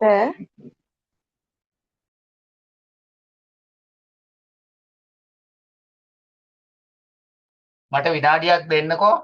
Sir මට විනාඩියක් දෙන්නකෝ.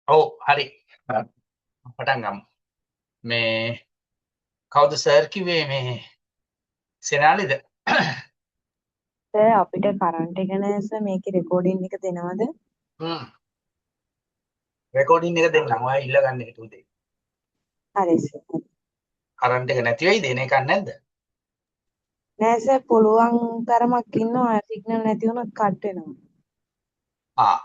ඔව් හරි. පටන් ගමු. මේ කවුද සර් කිව්වේ මේ සෙනාලිද? සර් අපිට කරන්ට් එක නැහැ සර් මේකේ රෙකෝඩින් එක දෙනවද? රෙකෝඩින් එක දෙන්නම්. ඔයා ඉල්ල ගන්න හිටු දෙන්න. හරි සර්. කරන්ට් එක නැති වෙයිද? එන එකක් නැද්ද? නෑ සර් පුළුවන් තරමක් ඉන්නවා සිග්නල් නැති වුණොත් කට් වෙනවා. ආ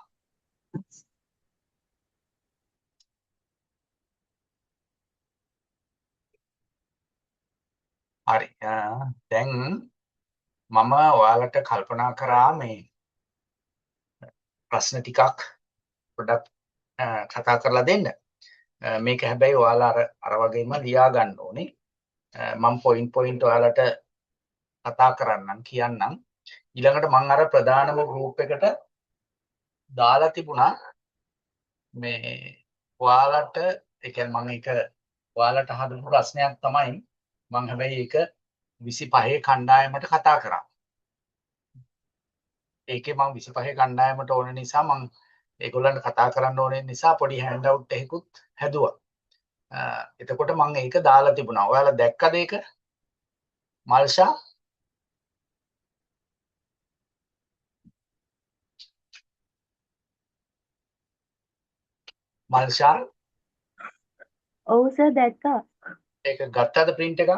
හරි. දැන් මම ඔයාලට කල්පනා කරා මේ ප්‍රශ්න ටිකක් පොඩ්ඩක් කතා කරලා දෙන්න. මේක හැබැයි ඔයාලා අර වගේම ලියා ගන්න ඕනේ. මම පොයින්ට් ඔයාලට කතා කරන්නම් කියන්නම්. ඊළඟට මම අර ප්‍රධානම ගෲප් එකට දාලා තිබුණා මේ ඔයාලට ඒ කියන්නේ මම ඒක ඔයාලට හදපු ප්‍රශ්නයක් තමයි මම හැබැයි ඒක 25 කණ්ඩායමට කතා කරා. ඒකේ මම 25 කණ්ඩායමට ඕන නිසා මම ඒගොල්ලන්ට කතා කරන්න ඕනේ නිසා පොඩි හෑන්ඩ් අවුට් එකකුත් හැදුවා. එතකොට මම ඒක දාලා තිබුණා. ඔයාලා දැක්කද ඒක? මල්ෂා ඔව් සර් දැක්කා. ඒක ගත්තද print එක?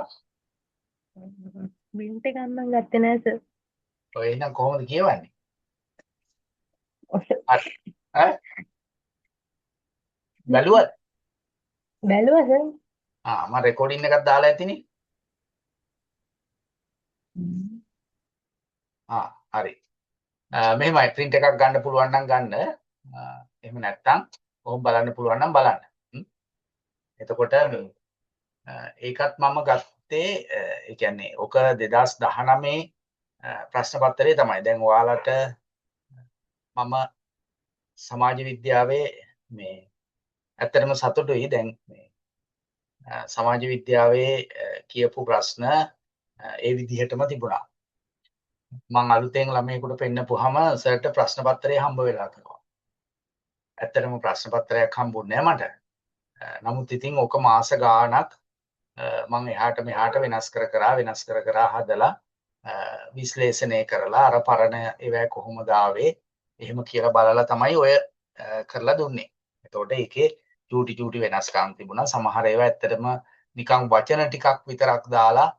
print එක නම් ගත්තේ නෑ සර්. ඔය එහෙනම් කොහොමද කියවන්නේ? හරි. ඈ බැලුවද? බැලුවා සර්. මම රෙකෝඩින් එකක් දාලා ඇතිනේ. හරි. මෙහෙමයි print එකක් ගන්න පුළුවන් නම් ගන්න. එහෙම නැත්නම් කොහොම බලන්න පුළුවන් නම් බලන්න. එතකොට ඒකත් මම ගත්තේ ඒ කියන්නේ ඔක 2019 ප්‍රශ්න පත්‍රයේ තමයි. දැන් ඔයාලට මම සමාජ විද්‍යාවේ මේ ඇත්තටම සතුටුයි දැන් මේ සමාජ විද්‍යාවේ කියපු ප්‍රශ්න ඒ විදිහටම තිබුණා. මම අලුතෙන් ළමයෙකුට පෙන්නපුවාම සර්ට ප්‍රශ්න පත්‍රය හම්බ වෙලා තියෙනවා. ඇත්තටම ප්‍රශ්න පත්‍රයක් හම්බුනේ නැහැ මට. නමුත් ඉතින් ඕක මාස ගාණක් මම එහාට මෙහාට වෙනස් කර හදලා විශ්ලේෂණය කරලා අර පරණ ඒවා කොහොමද ආවේ එහෙම කියලා බලලා තමයි ඔය කරලා දුන්නේ. එතකොට ඒකේ චූටි වෙනස්කම් තිබුණා. සමහර ඒවා ඇත්තටම නිකන් වචන ටිකක් විතරක් දාලා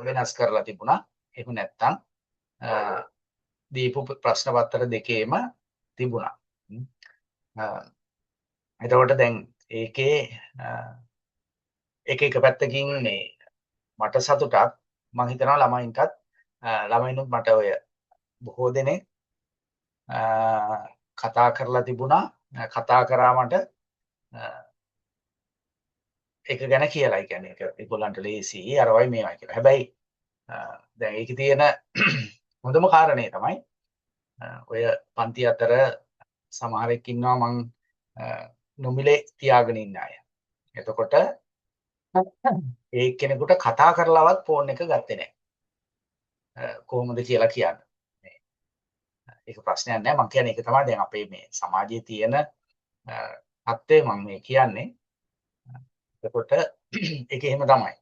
වෙනස් කරලා තිබුණා. එහෙම නැත්තම් දීපු ප්‍රශ්න පත්‍ර දෙකේම තිබුණා. එතකොට දැන් ඒකේ එක පැත්තකින් මේ මට සතුටක් මම හිතනවා ළමයින්නුත් මට ඔය බොහෝ දෙනෙක් කතා කරලා තිබුණා කතා කරා මට ඒක ගැන කියලා. ඒ කියන්නේ ඒක ඒගොල්ලන්ට ලේසි අරවයි මේවයි කියලා. හැබැයි දැන් ඒකේ තියෙන හොඳම කාරණේ තමයි ඔය පන්ති අතර සමහරෙක් ඉන්නවා මං නොමිලේ තියාගෙන ඉන්න අය. එතකොට ඒ කෙනෙකුට කතා කරලවත් ෆෝන් එක ගත්තේ නැහැ. කොහොමද කියලා කියන්න. ඒක ප්‍රශ්නයක් නෑ. මං කියන්නේ ඒක තමයි දැන් අපේ මේ සමාජයේ තියෙන තත්ත්වය මම මේ කියන්නේ. එතකොට ඒක එහෙම තමයි.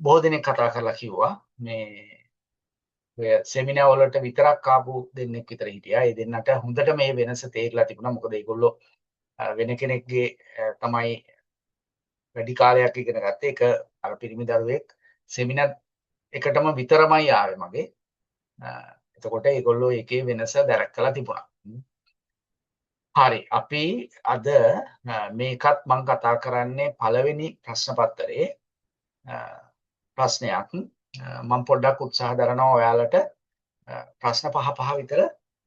බොහෝ දෙනෙක් කතා කරලා කිව්වා මේ ඔය සෙමිනාර් වලට විතරක් ආපු දෙන්නෙක් විතර හිටියා. ඒ දෙන්නට හොඳට මේ වෙනස තේරිලා තිබුණා. මොකද ඒගොල්ලෝ වෙන කෙනෙක්ගේ තමයි වැඩි කාලයක් ඉගෙන ගත්තේ. ඒක අර පිරිමි දරුවෙක් සෙමිනාර් එකටම විතරමයි ආවේ මගේ. එතකොට ඒගොල්ලෝ ඒකේ වෙනස දැක්කලා තිබුණා. හරි අපි අද මේකත් මම කතා කරන්නේ පළවෙනි ප්‍රශ්න පත්‍රයේ ප්‍රශ්නයක්. මම පොඩ්ඩක් උත්සාහ දරනවා ඔයාලට ප්‍රශ්න පහ විතර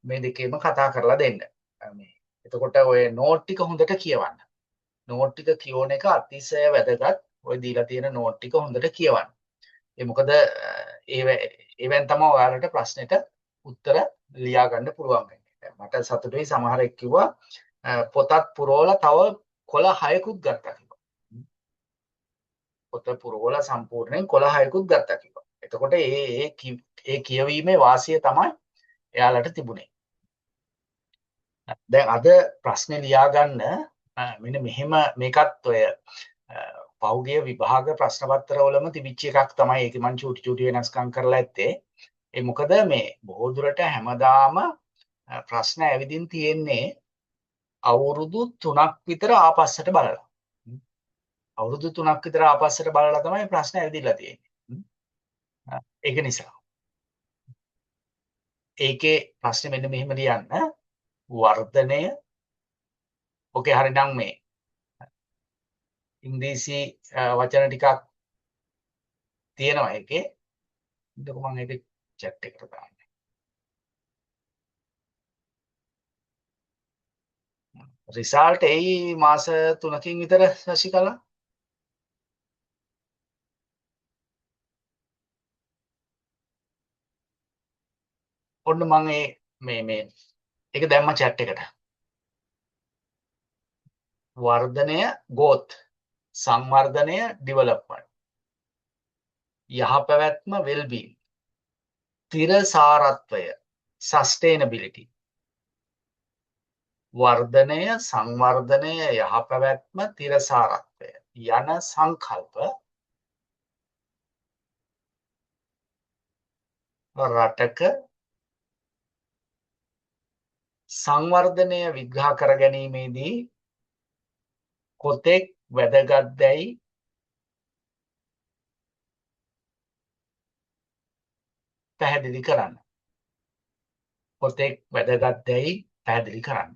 මේ දෙකේම කතා කරලා දෙන්න. මේ එතකොට ඔය නෝට් ටික හොඳට කියවන්න. නෝට් ටික කියවන එක අතිශය වැදගත්. ඔය දීලා තියෙන නෝට් ටික හොඳට කියවන්න. ඒ මොකද ඒවෙන් තමයි ඔයාලට ප්‍රශ්නෙට උත්තර ලියා ගන්න පුළුවන් වෙන්නේ. මට සතුටුයි සමහරෙක් කිව්වා පොතත් පුරවලා තව කොළ 6කුත් ගත්තා කිව්වා. පොත පුරවලා සම්පූර්ණයෙන් කොළ 6කුත් ගත්තා කිව්වා. එතකොට ඒ කියවීමේ වාසිය තමයි එයාලට තිබුණේ. දැන් අද ප්‍රශ්නේ ලියා ගන්න මෙන්න මෙහෙම මේකත් ඔය පෞගිය විභාග ප්‍රශ්න පත්‍රවලම තිබිච්ච එකක් තමයි. ඒක මම චූටි වෙනස්කම් කරලා ඇත්තේ. ඒ මොකද මේ බොහෝ දුරට හැමදාම ප්‍රශ්න ඇවිදින් තියෙන්නේ අවුරුදු 3ක් විතර ආපස්සට බලලා. අවුරුදු 3ක් විතර ආපස්සට බලලා තමයි ප්‍රශ්න ඇවිදලා තියෙන්නේ. ඒක නිසා. ඒකේ ප්‍රශ්නේ මෙන්න මෙහෙම ලියන්න. වර්ධනය ඔකේ හරිනම් මේ ඉංග්‍රීසි වචන ටිකක් තියෙනවා ඒකේ. ඉතින් මම ඒක chat එකට දාන්න. රිසල්ට් එයි මාස 3කින් විතර ශශිකලා. ඔන්න මම මේ ඒක දැම්ම chat එකට. වර්ධනය growth සංවර්ධනය development යහපැවැත්ම well-being තිරසාරත්වය sustainability වර්ධනය සංවර්ධනය යහපැවැත්ම තිරසාරත්වය යන සංකල්ප රටක සංවර්ධනය විග්‍රහ කර ගැනීමේදී කොතෙක් වැදගත්දැයි පැහැදිලි කරන්න. කොතෙක් වැදගත්දැයි පැහැදිලි කරන්න.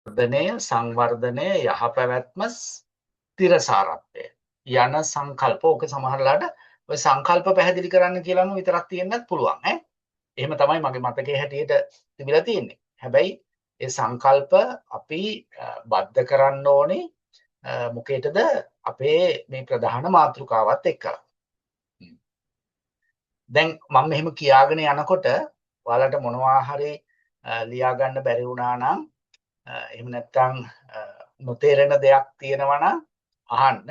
වර්ධනය සංවර්ධනය යහපැවැත්ම තිරසාරත්වය යන සංකල්ප. ඕක සමහරලාට ඔය සංකල්ප පැහැදිලි කරන්න කියලාම විතරක් තියෙන්නත් පුළුවන් ඈ. එහෙම තමයි මගේ මතකයේ හැටියට තිබිලා තියෙන්නේ. හැබැයි ඒ සංකල්ප අපි බද්ධ කරන්න ඕනේ මොකේටද අපේ මේ ප්‍රධාන මාතෘකාවත් එක්කලා. දැන් මම මෙහෙම කියාගෙන යනකොට ඔයාලට මොනවා හරි ලියා ගන්න බැරි වුණා නම් එහෙම නැත්නම් නොතේරෙන දෙයක් තියෙනවා නම් අහන්න.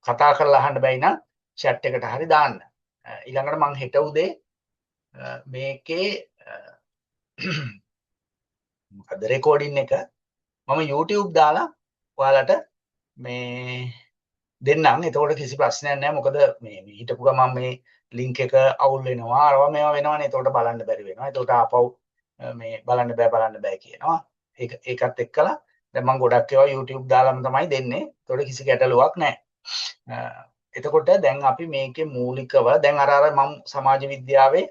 කතා කරලා අහන්න බැයි නම් chat එකට හරි දාන්න. ඊළඟට මම හෙට උදේ මේකේ මොකද රෙකෝඩින් එක මම YouTube දාලා ඔයාලට මේ දෙන්නම්. එතකොට කිසි ප්‍රශ්නයක් නැහැ. මොකද මේ හිටපු ගමන් මේ link එක අවුල් වෙනවා. අරවා මේවා වෙනවනේ. එතකොට බලන්න බැරි වෙනවා. එතකොට ආපහු මේ බලන්න බෑ කියනවා. ඒකත් එක්කලා දැන් මම ගොඩක් ඒවා YouTube දාලාම තමයි දෙන්නේ. එතකොට කිසි ගැටලුවක් නැහැ. එතකොට දැන් අපි මේකේ මූලිකව දැන් අර මම සමාජ විද්‍යාවේ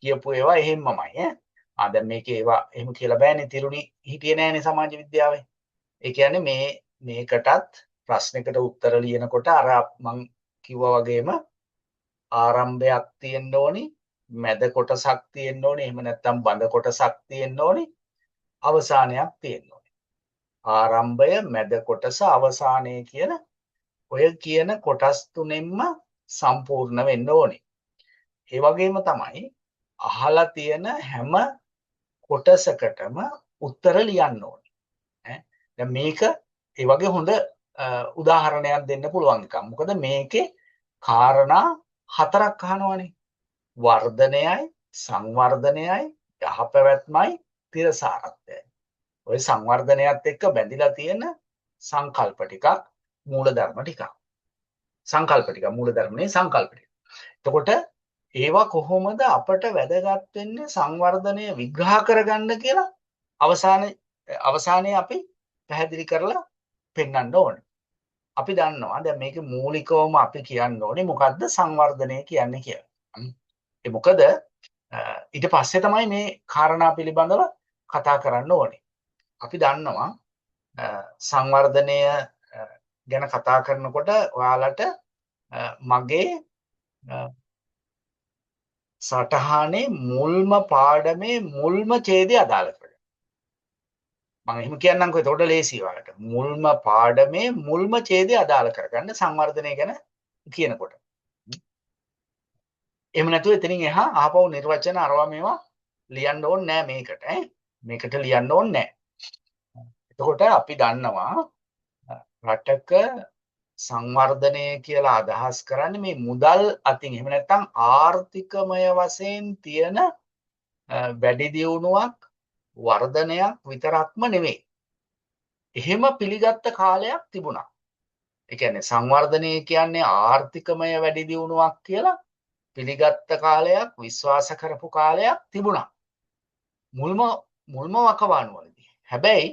කියපු ඒවා එහෙම්මමයි ඈ. දැන් මේකේ ඒවා එහෙම කියලා බෑනේ. තිරුණි හිටියේ නෑනේ සමාජ විද්‍යාවේ. ඒ කියන්නේ මේකටත් ප්‍රශ්නයකට උත්තර ලියනකොට අර මම කිව්වා වගේම ආරම්භයක් තියෙන්න ඕනි, මැද කොටසක් තියෙන්න ඕනි, එහෙම නැත්නම් බඳ කොටසක් තියෙන්න ඕනි, අවසානයක් තියෙන්න ඕනි. ආරම්භය, මැද කොටස, අවසානය කියන ඔය කියන කොටස් තුනෙන්ම සම්පූර්ණ වෙන්න ඕනේ. ඒ වගේම තමයි අහලා තියෙන හැම කොටසකටම උත්තර ලියන්න ඕනේ. දැන් මේක ඒ වගේ හොඳ උදාහරණයක් දෙන්න පුළුවන් එකක්. මොකද මේකේ කාරණා 4ක් අහනවනේ. වර්ධනයයි, සංවර්ධනයයි, යහපැවැත්මයි, තිරසාරත්වයයි. ඔය සංවර්ධනයත් එක්ක බැඳිලා තියෙන සංකල්ප ටිකක්, මූලධර්ම ටිකක්. සංකල්ප ටික මූලධර්මනේ සංකල්ප ටික. එතකොට ඒවා කොහොමද අපට වැදගත් වෙන්නේ සංවර්ධනය විග්‍රහ කරගන්න කියලා අවසානයේ අපි පැහැදිලි කරලා පෙන්වන්න ඕනේ. අපි දන්නවා දැන් මේකේ මූලිකවම අපි කියන්න ඕනේ මොකද්ද සංවර්ධනය කියන්නේ කියලා. ඒ මොකද ඊට පස්සේ තමයි මේ කාරණා පිළිබඳව කතා කරන්න ඕනේ. අපි දන්නවා සංවර්ධනය ගැන කතා කරනකොට ඔයාලට මගේ සටහනේ මුල්ම පාඩමේ මුල්ම ඡේදය අදාළ කරගන්න. මම එහෙම කියන්නම්කෝ එතකොට ලේසියි ඔයාලට. මුල්ම පාඩමේ මුල්ම ඡේදය අදාළ කරගන්න සංවර්ධනය ගැන කියනකොට. එහෙම නැතුව එතනින් එහා ආපහු නිර්වචන අරවා මේවා ලියන්න ඕනේ නෑ මේකට. මේකට ලියන්න ඕනේ නෑ. එතකොට අපි දන්නවා රටක සංවර්ධනය කියලා අදහස් කරන්නේ මේ මුදල් අතින් එහෙම නැත්නම් ආර්ථිකමය වශයෙන් තියෙන වැඩි දියුණුවක් වර්ධනයක් විතරක්ම නෙවෙයි. එහෙම පිළිගත්ත කාලයක් තිබුණා. ඒ කියන්නේ සංවර්ධනය කියන්නේ ආර්ථිකමය වැඩි දියුණුවක් කියලා පිළිගත්ත කාලයක්, විශ්වාස කරපු කාලයක් තිබුණා. මුල්ම වකවානුවලදී. හැබැයි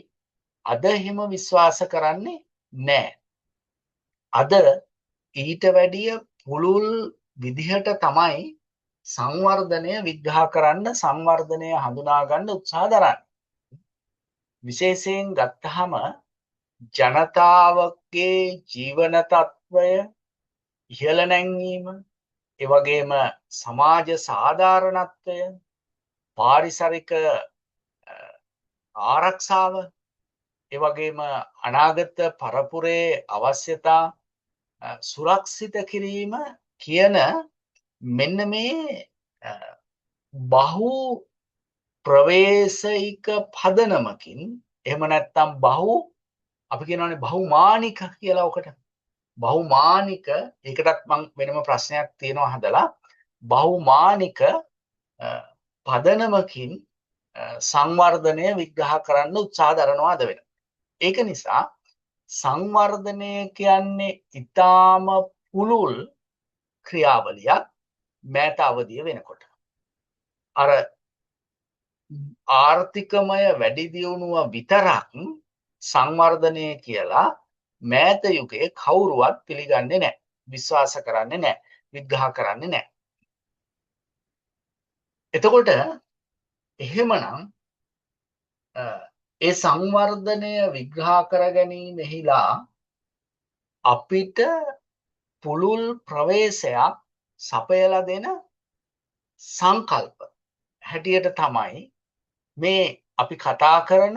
අද එහෙම විශ්වාස කරන්නේ නැහැ. අද ඊට වැඩිය පුළුල් විදිහට තමයි සංවර්ධනය විග්‍රහ කරන්න, සංවර්ධනය හඳුනා ගන්න උත්සාහ දරන්නේ. විශේෂයෙන් ගත්තහම ජනතාවගේ ජීවන තත්ත්වය ඉහළ නැංවීම, ඒ වගේම සමාජ සාධාරණත්වය, පාරිසරික ආරක්ෂාව, ඒ වගේම අනාගත පරපුරේ අවශ්‍යතා සුරක්ෂිත කිරීම කියන මෙන්න මේ බහු ප්‍රවේශික පදනමකින් එහෙම නැත්නම් අපි කියනවානේ බහුමානික කියලා ඔකට. බහුමානික ඒකටත් මම වෙනම ප්‍රශ්නයක් තියෙනවා හදලා බහුමානික පදනමකින් සංවර්ධනය විග්‍රහ කරන්න උත්සාහ දරනවා අද වෙනවා. ඒක නිසා සංවර්ධනය කියන්නේ ඊටාම පුළුල් ක්‍රියාවලියක් මෑත අවදිය වෙනකොට. අර ආර්ථිකමය වැඩි දියුණුව විතරක් සංවර්ධනය කියලා මෑත යුගයේ කවුරුවත් පිළිගන්නේ නැහැ. විශ්වාස කරන්නේ නැහැ. විග්‍රහ කරන්නේ නැහැ. එතකොට එහෙමනම් ඒ සංවර්ධනය විග්‍රහ කර ගැනීමෙහිලා අපිට පුළුල් ප්‍රවේශයක් සපයලා දෙන සංකල්ප හැටියට තමයි මේ අපි කතා කරන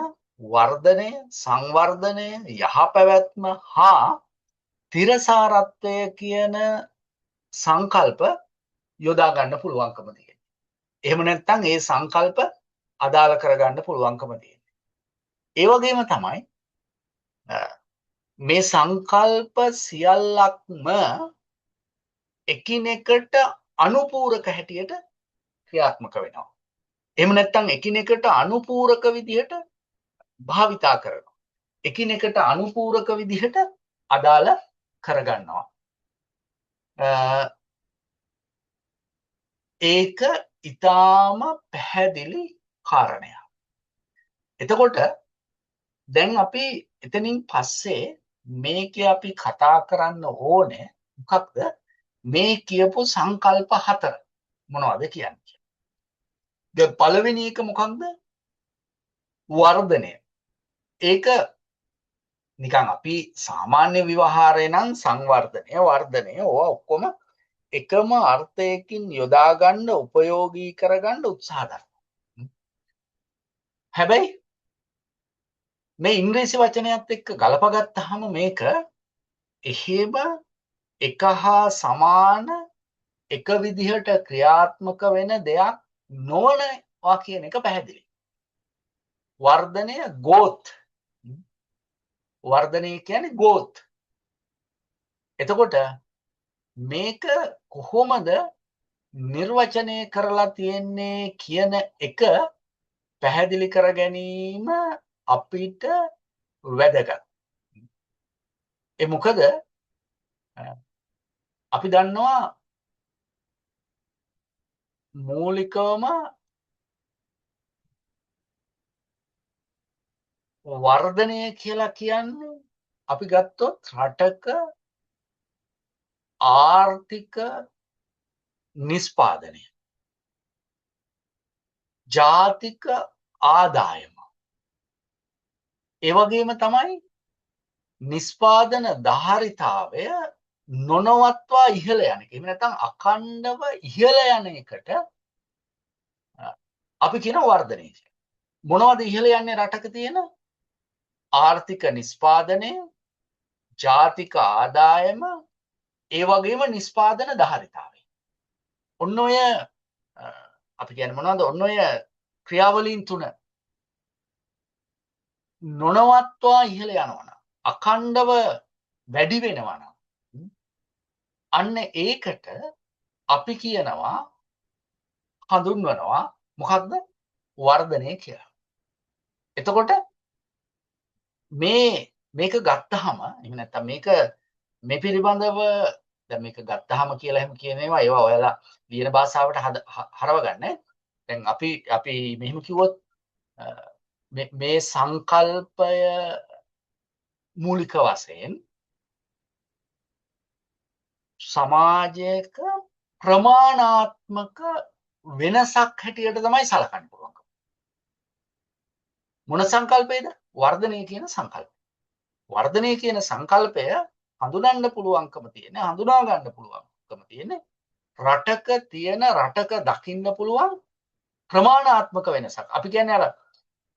වර්ධනය, සංවර්ධනය, යහපැවැත්ම හා තිරසාරත්වය කියන සංකල්ප යොදා ගන්න පුළුවන්කම තියෙනවා. එහෙම නැත්නම් ඒ සංකල්ප අදාළ කරගන්න පුළුවන්කම තියෙනවා. ඒ වගේම තමයි මේ සංකල්ප සියල්ලක්ම එකිනෙකට අනුපූරක හැටියට ක්‍රියාත්මක වෙනවා. එහෙම නැත්නම් එකිනෙකට අනුපූරක විදිහට භාවිතා කරනවා. එකිනෙකට අනුපූරක විදිහට අදාළ කරගන්නවා. ඒක ඊටාම පැහැදිලි කාරණයක්. එතකොට දැන් අපි එතනින් පස්සේ මේකේ අපි කතා කරන්න ඕනේ මොකක්ද? මේ කියපු සංකල්ප 4 මොනවද කියන්නේ? දැන් පළවෙනි එක මොකක්ද? වර්ධනය. ඒක නිකන් අපි සාමාන්‍ය විවහාරේ නම් සංවර්ධනය, වර්ධනය ඕවා ඔක්කොම එකම අර්ථයකින් යොදා ගන්න, උපයෝගී කරගන්න උත්සාහ කරනවා. හැබැයි මේ ඉංග්‍රීසි වචනයත් එක්ක ගලපගත්තාම මේක එහෙම එක හා සමාන එක විදිහට ක්‍රියාත්මක වෙන දෙයක් නොවනවා කියන එක පැහැදිලි. වර්ධනය ගෝත්. වර්ධනය කියන්නේ ගෝත්. එතකොට මේක කොහොමද නිර්වචනය කරලා තියෙන්නේ කියන එක පැහැදිලි කර ගැනීම අපිට වැදගත්. ඒ මොකද අපි දන්නවා මූලිකවම වර්ධනය කියලා කියන්නේ අපි ගත්තොත් රටක ආර්ථික නිෂ්පාදනය, ජාතික ආදායම, ඒ වගේම තමයි නිෂ්පාදන ධාරිතාවය නොනවත්වා ඉහළ යන එක. එහෙම නැත්නම් අඛණ්ඩව ඉහළ යන එකට අපි කියන වර්ධනය කියලා. මොනවද ඉහළ යන්නේ රටක තියෙන? ආර්ථික නිෂ්පාදනය, ජාතික ආදායම, ඒ වගේම නිෂ්පාදන ධාරිතාවය. ඔන්න ඔය අපි කියන්නේ මොනවද? ඔන්න ඔය ක්‍රියාවලීන් තුන නොනවත්වා ඉහළ යනවා නම්, අඛණ්ඩව වැඩි වෙනවා නම්, අන්න ඒකට අපි කියනවා හඳුන්වනවා මොකක්ද? වර්ධනය කියලා. එතකොට මේක ගත්තාම එහෙම නැත්නම් මේ පිළිබඳව දැන් මේක ගත්තාම කියලා එහෙම කියන ඒවා ඔයාලා ලියන භාෂාවට හරව ගන්න. දැන් අපි මෙහෙම කිව්වොත් මේ සංකල්පය මූලික වශයෙන් සමාජයක ප්‍රමාණාත්මක වෙනසක් හැටියට තමයි සලකන්න පුළුවන්. මොන සංකල්පයද? වර්ධනය කියන සංකල්පය. වර්ධනය කියන සංකල්පය හඳුනා ගන්න පුළුවන්කම තියෙන රටක දකින්න පුළුවන් ප්‍රමාණාත්මක වෙනසක්. අපි කියන්නේ අර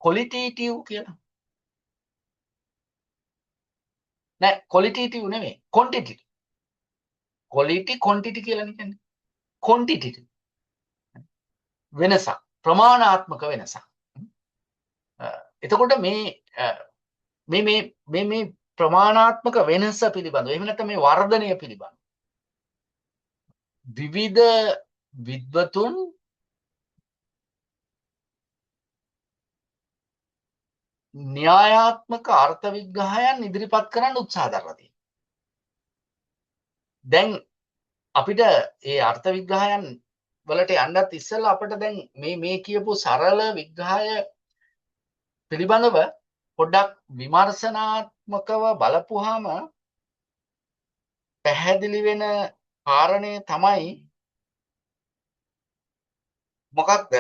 ක්වොලිටේටිව් කියලා. නෑ ක්වොලිටේටිව් නෙමෙයි ක්වොන්ටිටි. ක්වොන්ටිටි කියලා කියන්නේ. ක්වොන්ටිටි වෙනසක්, ප්‍රමාණාත්මක වෙනසක්. එතකොට මේ ප්‍රමාණාත්මක වෙනස පිළිබඳව එහෙම නැත්නම් මේ වර්ධනය පිළිබඳව විවිධ විද්වතුන් න්‍යායාත්මක අර්ථ විග්‍රහයන් ඉදිරිපත් කරන්න උත්සාහ දරලා තියෙනවා. දැන් අපිට ඒ අර්ථ විග්‍රහයන් වලට යන්නත් ඉස්සෙල්ලා අපිට දැන් මේ කියපු සරල විග්‍රහය පිළිබඳව පොඩ්ඩක් විමර්ශනාත්මකව බලපුවාම පැහැදිලි වෙන කාරණය තමයි මොකක්ද?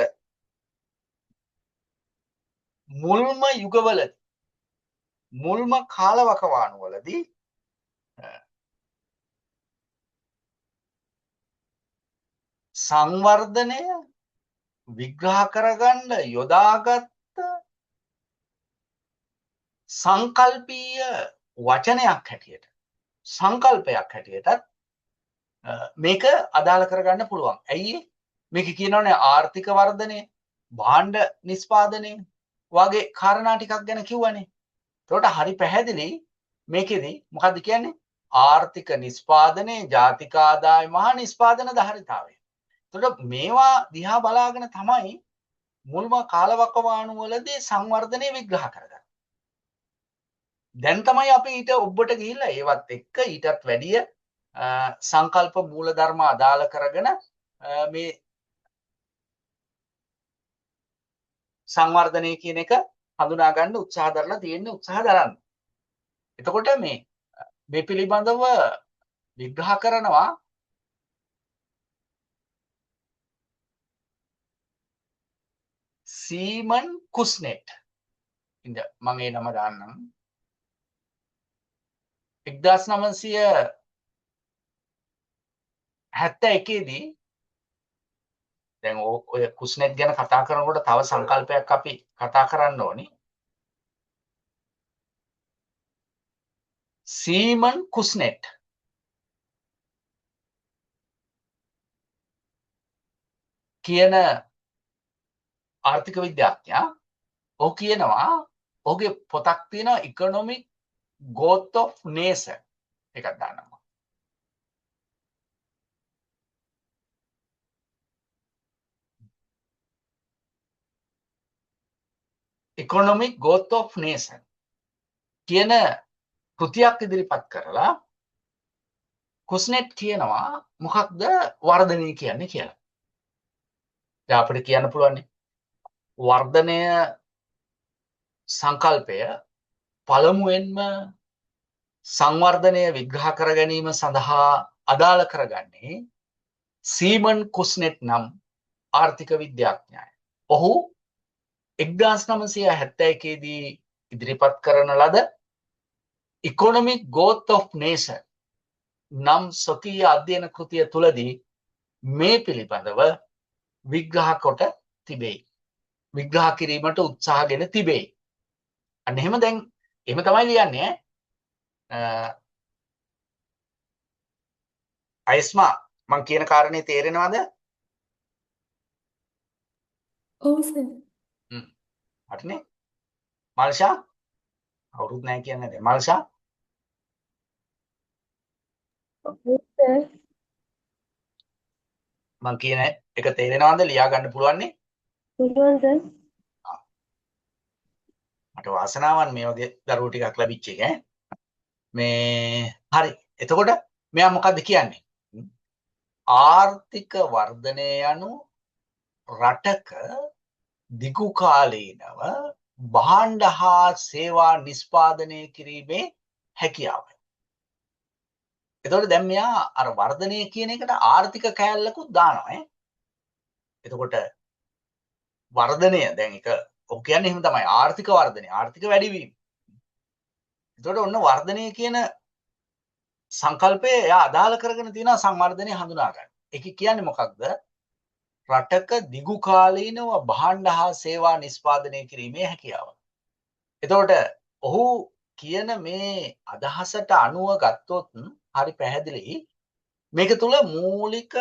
මුල්ම යුගවලදී මුල්ම කාලවකවානුවලදී සංවර්ධනය විග්‍රහ කරගන්න යොදාගත් සංකල්පීය වචනයක් හැටියට, සංකල්පයක් හැටියටත් මේක අදාළ කරගන්න පුළුවන්. ඇයි මේක කියනවනේ ආර්ථික වර්ධනය, භාණ්ඩ නිෂ්පාදනය වගේ කාරණා ටිකක් ගැන කිව්වනේ. ඒකට හරි පැහැදිලි මේකෙදි මොකද්ද කියන්නේ? ආර්ථික නිෂ්පාදනයේ ජාතික ආදායම මහා නිෂ්පාදන ධාරිතාවය. ඒකට මේවා දිහා බලාගෙන තමයි මුල්ම කාලවකවානුවලදී සංවර්ධනය විග්‍රහ කරගන්නේ. දැන් තමයි අපි ඊට ඔබට ගිහිල්ලා ඒවත් එක්ක ඊටත් වැඩිය සංකල්ප මූලධර්ම අදාළ කරගෙන මේ සංවර්ධනය කියන එක හඳුනා ගන්න උත්සාහ දරන්න. එතකොට මේ පිළිබඳව විග්‍රහ කරනවා සීමන් කුස්නෙට්. මම ඒ නම දාන්නම්. 1971 දී දැන් ඔය කුස්නෙට් ගැන කතා කරනකොට තව සංකල්පයක් අපි කතා කරන්න ඕනි. සීමන් කුස්නෙට් කියන ආර්ථික විද්‍යාඥයා ඔහු කියනවා ඔහුගේ පොතක් තියෙනවා ඉකොනොමික් growth of nation එකක් දානවා. economic growth of nation කියන කෘතියක් ඉදිරිපත් කරලා කුස්නෙට් කියනවා මොකක්ද වර්ධනය කියන්නේ කියලා. දැන් අපිට කියන්න පුළුවන් වර්ධනය සංකල්පය පළමුවෙන්ම සංවර්ධනය විග්‍රහ කර ගැනීම සඳහා අදාළ කරගන්නේ සීමන් කුස්නෙට් නම් ආර්ථික විද්‍යාඥයායි. ඔහු 1971 දී ඉදිරිපත් කරන ලද economic growth of nation නම් ස්වකීය අධ්‍යයන කෘතිය තුලදී මේ පිළිබඳව විග්‍රහ කොට තිබේ. විග්‍රහ කිරීමට උත්සාහගෙන තිබේ. අන්න එහෙම දැන් එහෙම තමයි ලියන්නේ අයිස්මා මං කියන කාරණේ තේරෙනවද? ඔව් සර්. හරිනේ. මල්ෂා අවුරුදු නැහැ කියන්නේ නැද? මල්ෂා ඔව් සර්. මං කියන එක තේරෙනවද? ලියා ගන්න පුළුවන් නේ? පුළුවන් සර්. මට වාසනාවන් මේ වගේ දරුවෝ ටිකක් ලැබිච්ච එක ඈ. මේ හරි. එතකොට මෙයා මොකද්ද කියන්නේ? ආර්ථික වර්ධනය යනු රටක දිගු කාලීනව භාණ්ඩ හා සේවා නිෂ්පාදනය කිරීමේ හැකියාවයි. එතකොට දැන් මෙයා අර වර්ධනය කියන එකට ආර්ථික කෑල්ලකුත් දානවා ඈ. එතකොට වර්ධනය දැන් එක ඔක් කියන්නේ එහෙම තමයි ආර්ථික වර්ධනය ආර්ථික වැඩිවීම. එතකොට ඔන්න වර්ධනය කියන සංකල්පය එයා අදාළ කරගෙන තියෙනවා සංවර්ධනය හඳුනා ගන්න. ඒක කියන්නේ මොකක්ද? රටක දිගු කාලීනව භාණ්ඩ හා සේවා නිෂ්පාදනය කිරීමේ හැකියාව. එතකොට ඔහු කියන මේ අදහසට අනුව ගත්තොත් හරි පැහැදිලි මේක තුල මූලික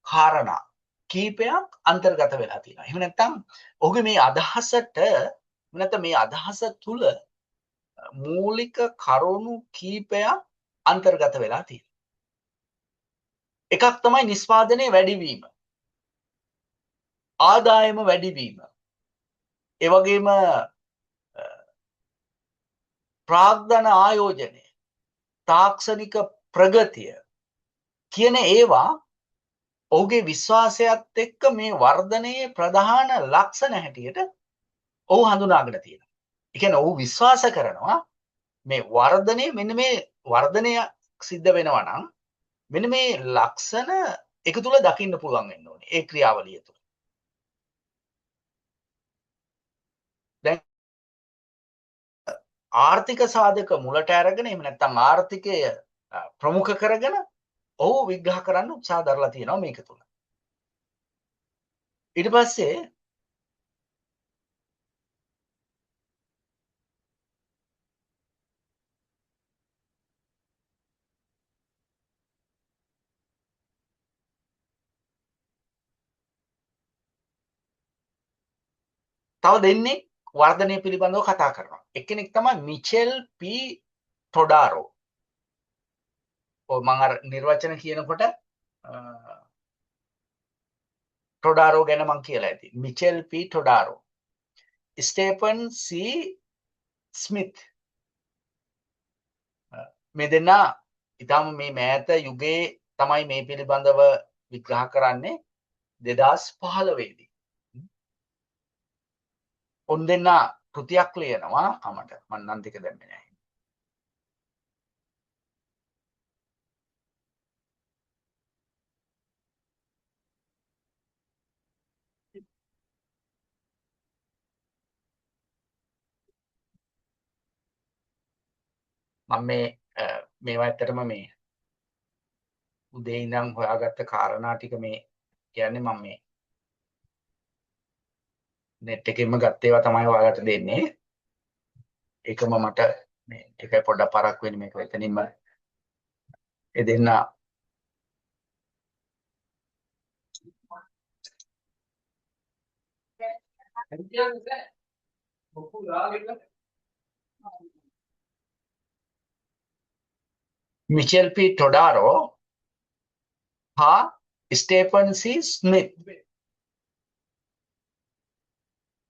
කාරණා කීපයක් අන්තර්ගත වෙලා තියෙනවා. එහෙම නැත්නම් ඔහුගේ මේ අදහසට නැත්නම් මේ අදහස තුල මූලික කරුණු කීපයක් අන්තර්ගත වෙලා තියෙනවා. එකක් තමයි නිෂ්පාදනයේ වැඩිවීම. ආදායම වැඩිවීම. ඒ වගේම ප්‍රාග්ධන ආයෝජනය, තාක්ෂණික ප්‍රගතිය කියන ඒවා ඔහුගේ විශ්වාසයත් එක්ක මේ වර්ධනයේ ප්‍රධාන ලක්ෂණ හැටියට ඔහු හඳුනාගෙන තියෙනවා. ඒ කියන්නේ ඔහු විශ්වාස කරනවා මේ වර්ධනය මෙන්න මේ වර්ධනය සිද්ධ වෙනවා නම් මෙන්න මේ ලක්ෂණ එක තුල දකින්න පුළුවන් වෙන්න ඕනේ ඒ ක්‍රියාවලිය තුල. දැන් ආර්ථික සාධක මුලට අරගෙන එහෙම නැත්නම් ආර්ථිකය ප්‍රමුඛ කරගෙන ඔහු විග්‍රහ කරන්න උත්සාහ දරලා තියෙනවා මේක තුල. ඊට පස්සේ තව දෙන්නේ වර්ධනය පිළිබඳව කතා කරනවා. එක්කෙනෙක් තමයි මිචෙල් පී ටොඩාරෝ. ඔය මම අර නිර්වචන කියනකොට ටොඩාරෝ ගැන මම කියලා ඇති. Mitchell P Todaro. Stephen C Smith. මේ දෙන්නා ඊටම මේ මෑත යුගයේ තමයි මේ පිළිබඳව විග්‍රහ කරන්නේ 2015 දී. උන් දෙන්නා කෘතියක් ලියනවා අමට මම නම් දෙක දැම්මේ නැහැ. මම මේවා ඇත්තටම මේ උදේ ඉඳන් හොයාගත්ත කාරණා ටික මේ කියන්නේ මම මේ net එකෙන්ම ගත්ත ඒවා තමයි ඔයාලට දෙන්නේ. ඒකම මට මේ ඒකයි පොඩ්ඩක් පරක් වෙන්නේ මේක එතනින්ම ඒ දෙන්න මිචෙල් පී ටොඩාරෝ හා ස්ටේෆන් සී ස්මිත්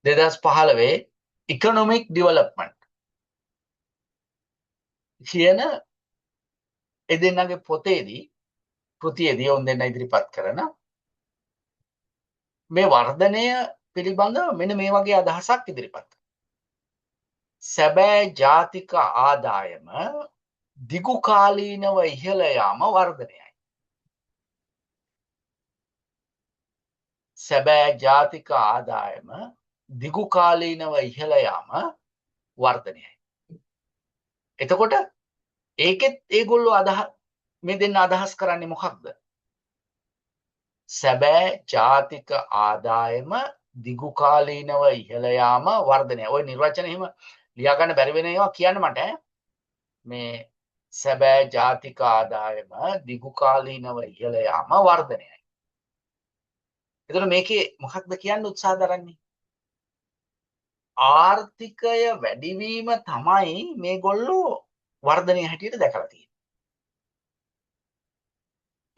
2015 ඉකොනොමික් ඩෙවලොප්මන්ට් කියන ඒ දෙන්නගේ පොතේදී කෘතියේදී ඔවුන් දෙන්න ඉදිරිපත් කරන මේ වර්ධනය පිළිබඳව මෙන්න මේ වගේ අදහසක් ඉදිරිපත් කරනවා. සැබෑ ජාතික ආදායම දිගු කාලීනව ඉහළ යාම වර්ධනයයි. සැබෑ ජාතික ආදායම දිගු කාලීනව ඉහළ යාම වර්ධනයයි. එතකොට ඒකෙත් ඒගොල්ලෝ මේ දෙන්න අදහස් කරන්නේ මොකක්ද? සැබෑ ජාතික ආදායම දිගු කාලීනව ඉහළ යාම වර්ධනය. ওই නිර්වචන එහෙම ලියා ගන්න බැරි වෙන ඒවා කියන්න මට මේ සැබෑ ජාතික ආදායම දිගු කාලීනව ඉහළ යාම වර්ධනයයි. එතකොට මේකේ මොකක්ද කියන්න උත්සාහ දරන්නේ? ආර්ථිකය වැඩිවීම තමයි මේගොල්ලෝ වර්ධනය හැටියට දැකලා තියෙන්නේ.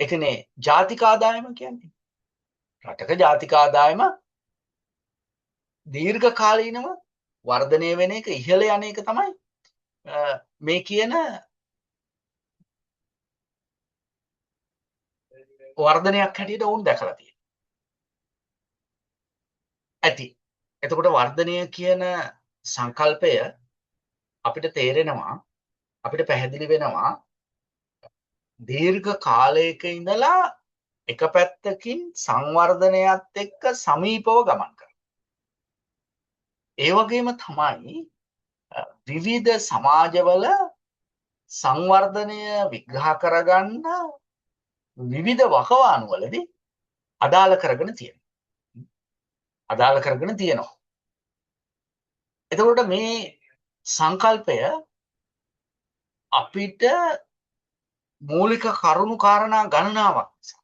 ඒ කියන්නේ ජාතික ආදායම කියන්නේ රටක ජාතික ආදායම දීර්ඝ කාලීනව වර්ධනය වෙන එක ඉහළ යන එක තමයි මේ කියන වර්ධනයක් හැටියට වුන් දැකලා තියෙන්නේ. ඇති. එතකොට වර්ධනය කියන සංකල්පය අපිට තේරෙනවා අපිට පැහැදිලි වෙනවා දීර්ඝ කාලයක ඉඳලා එක පැත්තකින් සංවර්ධනයත් එක්ක සමීපව ගමන් කරනවා. ඒ වගේම තමයි විවිධ සමාජවල සංවර්ධනය විග්‍රහ කරගන්න විවිධ වකවානුවලදී අදාළ කරගෙන තියෙනවා. එතකොට මේ සංකල්පය අපිට මූලික කරුණු කාරණා ගණනාවක් නිසා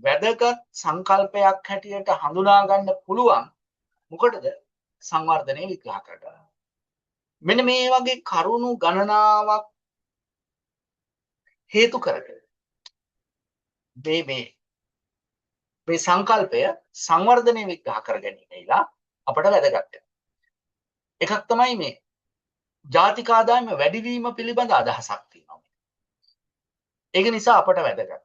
වැදගත් සංකල්පයක් හැටියට හඳුනා ගන්න පුළුවන්. මොකටද? සංවර්ධනය විග්‍රහ කරගන්න. මෙන්න මේ වගේ කරුණු ගණනාවක් හේතු කරගෙන මේ සංකල්පය සංවර්ධනය විග්‍රහ කර ගැනීමලා අපට වැදගත්. එකක් තමයි මේ ජාතික ආදායම වැඩිවීම පිළිබඳ අදහසක් තියෙනවා. ඒක නිසා අපට වැදගත්.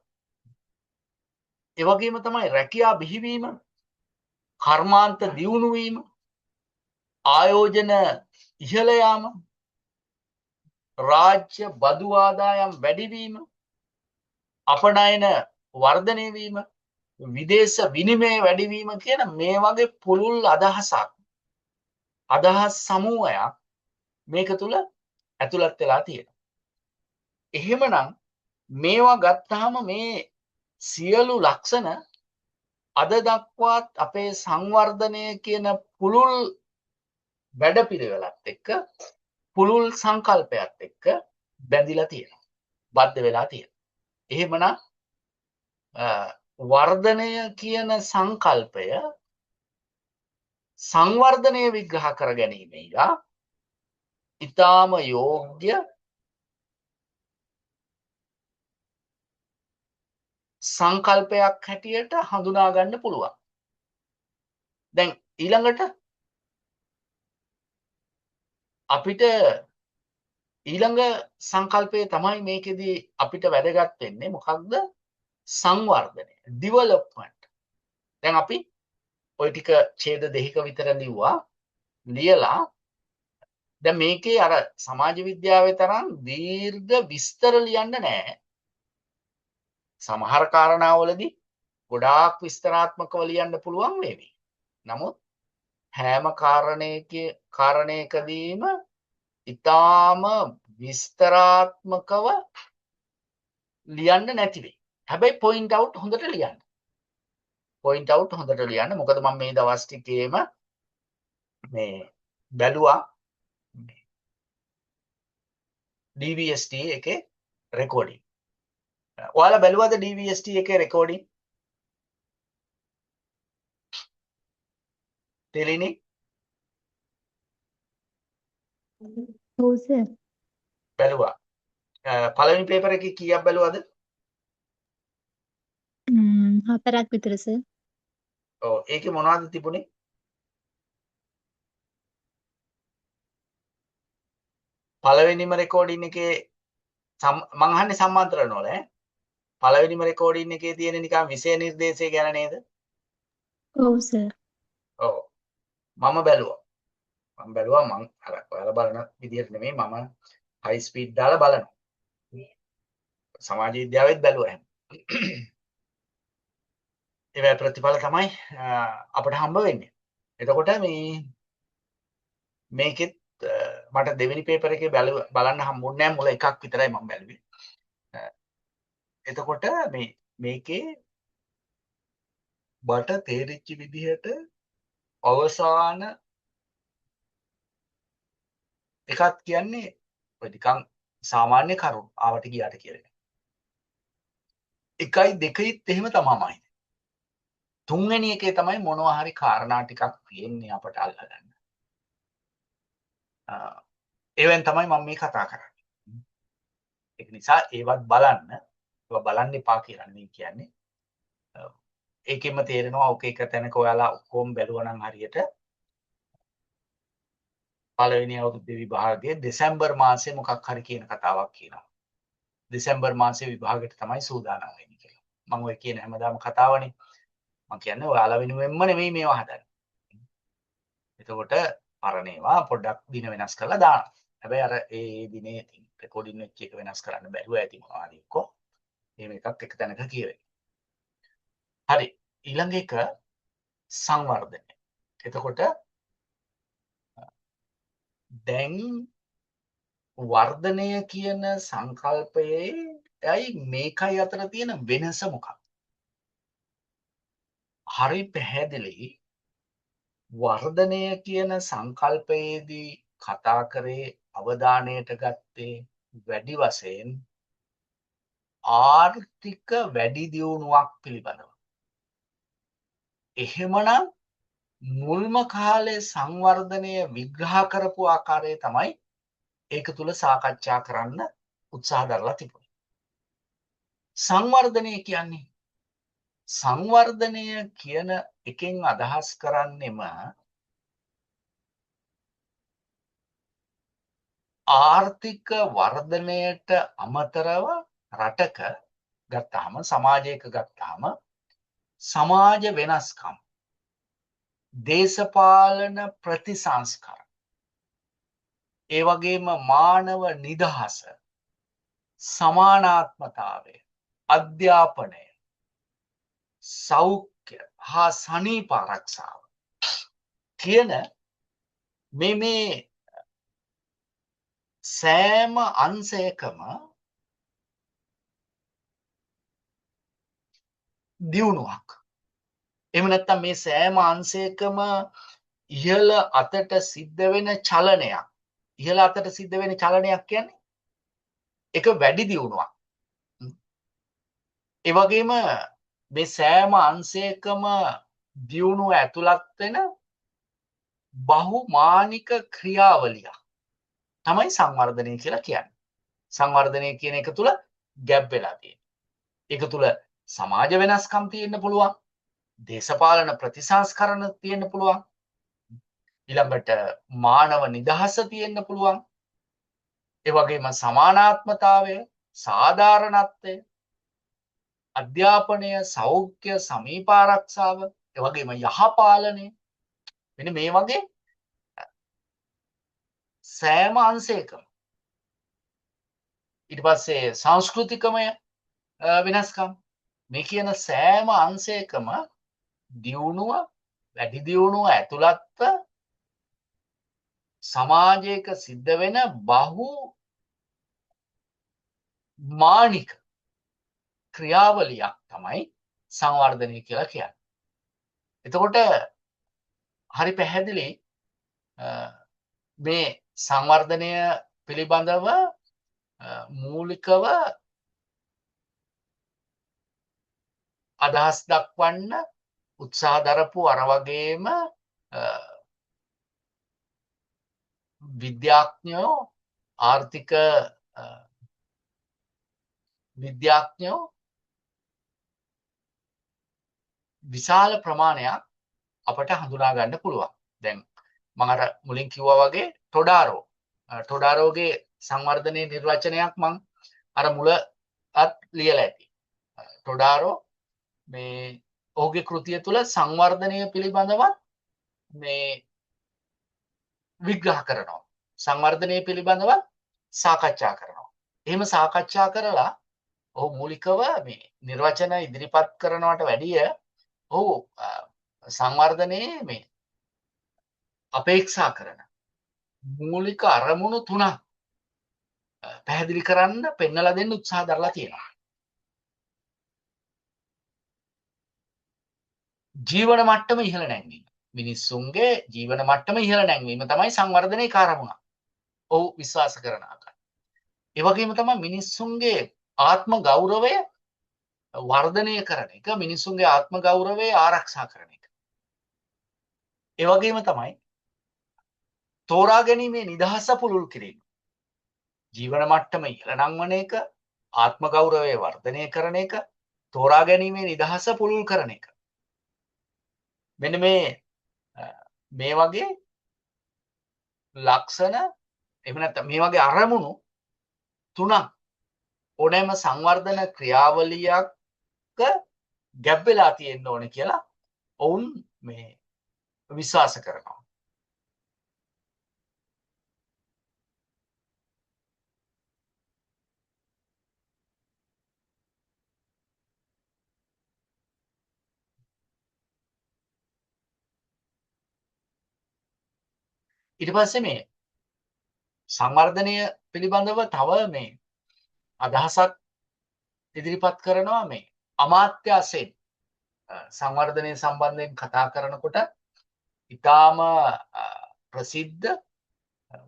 ඒ වගේම තමයි රැකියා බිහිවීම, කර්මාන්ත දියුණු වීම, ආයෝජන ඉහළ යාම, රාජ්‍ය බදු ආදායම් වැඩිවීම, අපනයන වර්ධනය වීම, විදේශ විනිමය වැඩිවීම කියන මේ වගේ පුළුල් අදහස් සමූහයක් මේක තුල ඇතුළත් වෙලා තියෙනවා. එහෙමනම් මේවා ගත්තාම මේ සියලු ලක්ෂණ අද දක්වාත් අපේ සංවර්ධනය කියන පුළුල් වැඩපිළිවෙලත් එක්ක පුළුල් සංකල්පයත් එක්ක බැඳිලා තියෙනවා. බද්ධ වෙලා තියෙනවා. එහෙමනම් වර්ධනය කියන සංකල්පය සංවර්ධනය විග්‍රහ කර ගැනීමේලා ඊටාම යෝග්‍ය සංකල්පයක් හැටියට හඳුනා ගන්න පුළුවන්. දැන් ඊළඟට අපිට ඊළඟ සංකල්පය තමයි මේකෙදී අපිට වැදගත් වෙන්නේ මොකක්ද? සංවර්ධනය, ඩෙවලොප්මන්ට්. දැන් අපි ওই ටික ඡේද දෙකක විතර ලියලා දැන් මේකේ අර සමාජ විද්‍යාවේ තරම් දීර්ඝ විස්තර ලියන්න නෑ. සමහර කාරණාවලදී ගොඩාක් විස්තරාත්මකව ලියන්න පුළුවන් වේවි. නමුත් හැම කාරණයකදීම ඊටාම විස්තරාත්මකව ලියන්න නැති වෙයි. හැබැයි පොයින්ට් අවුට් හොඳට ලියන්න. මොකද මම මේ දවස් ටිකේම මේ බැලුවා DVST එකේ රෙකෝඩින්. ඔයාලා බැලුවද DVST එකේ රෙකෝඩින්? තෙලිනි ඔව් සර්. බැලුවා. පළවෙනි පේපර් එකේ කීයක් බැලුවද? හතරක් විතර සර්. ඔව් ඒකේ මොනවද තිබුණේ? පළවෙනිම රෙකෝඩින් එකේ මං අහන්නේ සම්මාන්තරණ වල ඈ. පළවෙනිම රෙකෝඩින් එකේ තියෙන නිකන් විෂය නිර්දේශය ගැන නේද? ඔව් සර්. ඔව්. මම බැලුවා මං අර ඔයාලා බලන විදිහට නෙමෙයි මම හයි ස්පීඩ් දාලා බලනවා. සමාජ විද්‍යාවෙත් බැලුවා එහෙම. ඒවැ ප්‍රතිඵල තමයි අපිට හම්බ වෙන්නේ. එතකොට මේකෙත් මට දෙවෙනි පේපර් එකේ බලන්න හම්බුන්නේ නැහැ මුල එකක් විතරයි මම බැලුවේ. එතකොට මේකේ බට තේරිච්ච විදිහට අවසාන එකක් කියන්නේ ඔය නිකන් සාමාන්‍ය කරුණු ආවට ගියාට කියලා. 1යි 2යිත් එහෙම තමයිමයි. තුන්වෙනි එකේ තමයි මොනවා හරි කාරණා ටිකක් තියෙන්නේ අපට අල්ලගන්න. ඒවෙන් තමයි මම මේ කතා කරන්නේ. ඒක නිසා ඒවත් බලන්න. ඒවා බලන්න එපා කියලා නෙමෙයි කියන්නේ. ඒකෙම තේරෙනවා ඔක එක තැනක ඔයාලා ඔක්කොම බැලුවා නම් හරියට පළවෙනි අවුරුද්දේ විභාගයේ දෙසැම්බර් මාසයේ මොකක් හරි කියන කතාවක් කියනවා. දෙසැම්බර් මාසයේ විභාගයට තමයි සූදානම් වෙන්නේ කියලා. මම ඔය කියන හැමදාම කතාවනේ. මම කියන්නේ ඔයාලා වෙනුවෙන්ම නෙමෙයි මේවා හදන්නේ. එතකොට පරණේවා පොඩ්ඩක් දින වෙනස් කරලා දානවා. හැබැයි අර ඒ දිනේ ඉතින් රෙකෝඩින් වෙච්ච එක වෙනස් කරන්න බැරුව ඇති මොනවද එක්කෝ. එහෙම එකක් එක තැනක කියවෙයි. හරි. ඊළඟ එක සංවර්ධනය. එතකොට දැන් වර්ධනය කියන සංකල්පයේයි මේකයි අතර තියෙන වෙනස මොකක්ද? හරි පැහැදිලි වර්ධනය කියන සංකල්පයේදී කතා කරේ අවධානයට ගත්තේ වැඩි වශයෙන් ආර්ථික වැඩි දියුණුවක් පිළිබඳව. එහෙමනම් මුල්ම කාලේ සංවර්ධනය විග්‍රහ කරපු ආකාරය තමයි ඒක තුල සාකච්ඡා කරන්න උත්සාහ දරලා තිබුණේ. සංවර්ධනය කියන එකෙන් අදහස් කරන්නෙම ආර්ථික වර්ධනයට අමතරව රටක ගත්තාම සමාජයක ගත්තාම සමාජ වෙනස්කම් දේශපාලන ප්‍රතිසංස්කාර ඒ වගේම මානව නිදහස සමානාත්මතාවය අධ්‍යාපනය සෞඛ්‍ය හා සනීප ආරක්ෂාව කියන මේ සෑම අංශයකම දියුණුවක්. එහෙම නැත්නම් මේ සෑම අංශයකම ඉහළ අතට සිද්ධ වෙන චලනයක්. ඉහළ අතට සිද්ධ වෙන චලනයක් කියන්නේ ඒක වැඩි දියුණුවක්. ඒ වගේම මේ සෑම අංශයකම දියුණුව ඇතුළත් වෙන බහුමානික ක්‍රියාවලිය තමයි සංවර්ධනය කියලා කියන්නේ. සංවර්ධනය කියන එක තුල ගැප් වෙලා තියෙනවා. ඒක තුල සමාජ වෙනස්කම් තියෙන්න පුළුවන්. දේශපාලන ප්‍රතිසංස්කරණ තියෙන්න පුළුවන්. ඊළඟට මානව නිදහස තියෙන්න පුළුවන්. ඒ වගේම සමානාත්මතාවය, සාධාරණත්වය, අධ්‍යාපනය, සෞඛ්‍ය, සමීප ආරක්ෂාව, ඒ වගේම යහපාලනය. මෙන්න මේ වගේ සෑම අංශයකම ඊට පස්සේ සංස්කෘතිකමය වෙනස්කම් මේ කියන සෑම අංශයකම දියුණුව වැඩි දියුණුව ඇතුළත්ව සමාජයක සිද්ධ වෙන මානික ක්‍රියාවලියක් තමයි සංවර්ධනය කියලා කියන්නේ. එතකොට හරි පැහැදිලි මේ සංවර්ධනය පිළිබඳව මූලිකව අදහස් දක්වන්න උත්සාහ දරපු අර වගේම විද්‍යාඥයෝ ආර්ථික විද්‍යාඥයෝ විශාල ප්‍රමාණයක් අපට හඳුනා ගන්න පුළුවන්. දැන් මම අර මුලින් කිව්වා වගේ ටොඩාරෝගේ සංවර්ධනයේ නිර්වචනයක් මම අර මුලත් ලියලා ඇති. ටොඩාරෝ මේ ඔහුගේ කෘතිය තුළ සංවර්ධනය පිළිබඳව මේ විග්‍රහ කරනවා. සංවර්ධනය පිළිබඳව සාකච්ඡා කරනවා. එහෙම සාකච්ඡා කරලා ඔහු මූලිකව මේ නිර්වචන ඉදිරිපත් කරනවට වැඩිය ඔහු සංවර්ධනයේ මේ අපේක්ෂා කරන මූලික අරමුණු තුනක් පැහැදිලි කරන්න පෙන්නලා දෙන්න උත්සාහ දරලා තියෙනවා. ජීවන මට්ටම ඉහළ නැංවීම. මිනිස්සුන්ගේ ජීවන මට්ටම ඉහළ නැංවීම තමයි සංවර්ධනයේ කාරණා. ඔහු විශ්වාස කරන ආකාරය. ඒ වගේම තමයි මිනිස්සුන්ගේ ආත්ම ගෞරවය වර්ධනය කරන එක, මිනිස්සුන්ගේ ආත්ම ගෞරවය ආරක්ෂා කරන එක. ඒ වගේම තමයි තෝරා ගැනීමේ නිදහස පුළුල් කිරීම. ජීවන මට්ටම ඉහළ නංවන එක, ආත්ම ගෞරවය වර්ධනය කරන එක, තෝරා ගැනීමේ නිදහස පුළුල් කරන එක. මෙන්න මේ වගේ ලක්ෂණ එහෙම නැත්නම් මේ වගේ අරමුණු තුනක් ඕනෑම සංවර්ධන ක්‍රියාවලියක ගැබ් වෙලා තියෙන්න ඕනේ කියලා ඔවුන් මේ විශ්වාස කරනවා. ඊට පස්සේ මේ සංවර්ධනය පිළිබඳව තව මේ අදහසක් ඉදිරිපත් කරනවා මේ අමාත්‍යාංශයෙන් සංවර්ධනය සම්බන්ධයෙන් කතා කරනකොට ඉතාම ප්‍රසිද්ධ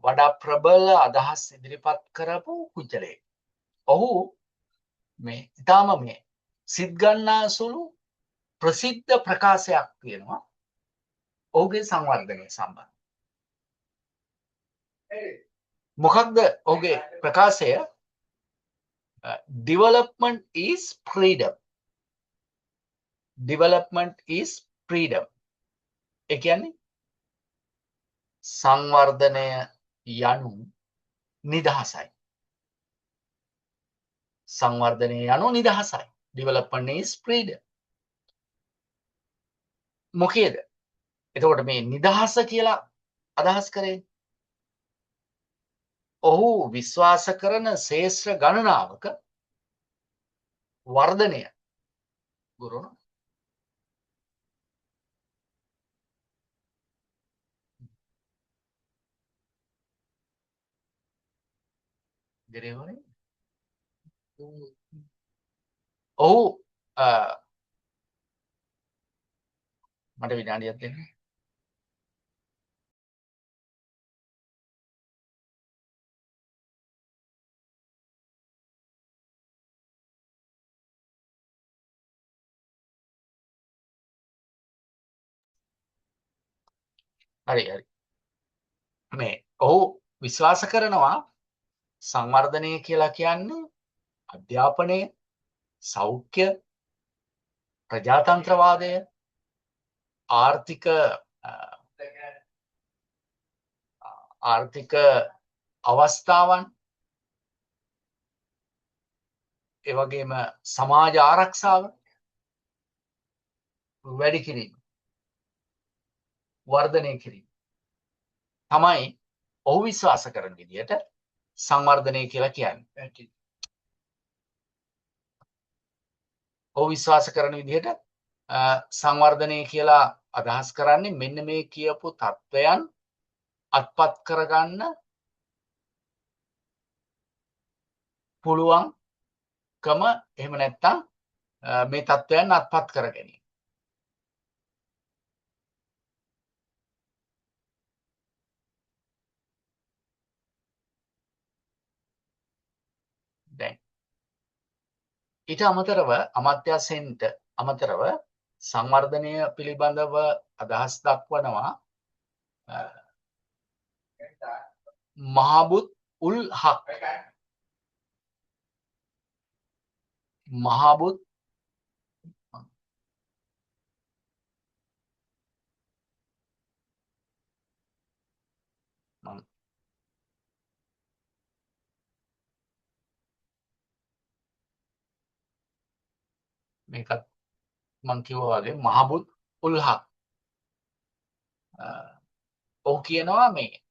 වඩා ප්‍රබල අදහස් ඉදිරිපත් කරපු පුද්ගලයෙක්. ඔහු මේ ඉතාම මේ සිත් ගන්නා සුළු ප්‍රසිද්ධ ප්‍රකාශයක් තියෙනවා ඔහුගේ සංවර්ධනය සම්බන්ධ. මොකක්ද ඔහුගේ ප්‍රකාශය? Development is freedom. Development is freedom. ඒ කියන්නේ සංවර්ධනය යනු නිදහසයි. සංවර්ධනය යනු නිදහසයි. Development is freedom. මොකේද? එතකොට මේ නිදහස කියලා අදහස් කරේ ඔහු විශ්වාස කරන ශේෂ්ත්‍ර ගණනාවක වර්ධනය ගුරුන ගරේවනේ ඔහු මට විනාඩියක් දෙන්න. හරි මේ ඔහු විශ්වාස කරනවා සංවර්ධනය කියලා කියන්නේ අධ්‍යාපනය, සෞඛ්‍ය, ප්‍රජාතන්ත්‍රවාදය, ආර්ථික අවස්ථාවන්, ඒ වගේම සමාජ ආරක්ෂාව වැඩි කිරීම, වර්ධනය කිරීම තමයි ඔහු විශ්වාස කරන විදිහට සංවර්ධනය කියලා කියන්නේ. ඔහු විශ්වාස කරන විදිහට සංවර්ධනය කියලා අදහස් කරන්නේ මෙන්න මේ කියපු තත්වයන් අත්පත් කරගන්න පුළුවන්කම, එහෙම නැත්නම් මේ තත්වයන් අත්පත් කර ගැනීම. ඊට අමතරව අමාත්‍යාංශයෙන්ට අමතරව සංවර්ධනය පිළිබඳව අදහස් දක්වනවා මහබුත් උල් හක් මහබුත් මේකත් මං කිව්වා වගේ මහබුත් උල් හක් ඔහු කියනවා මේ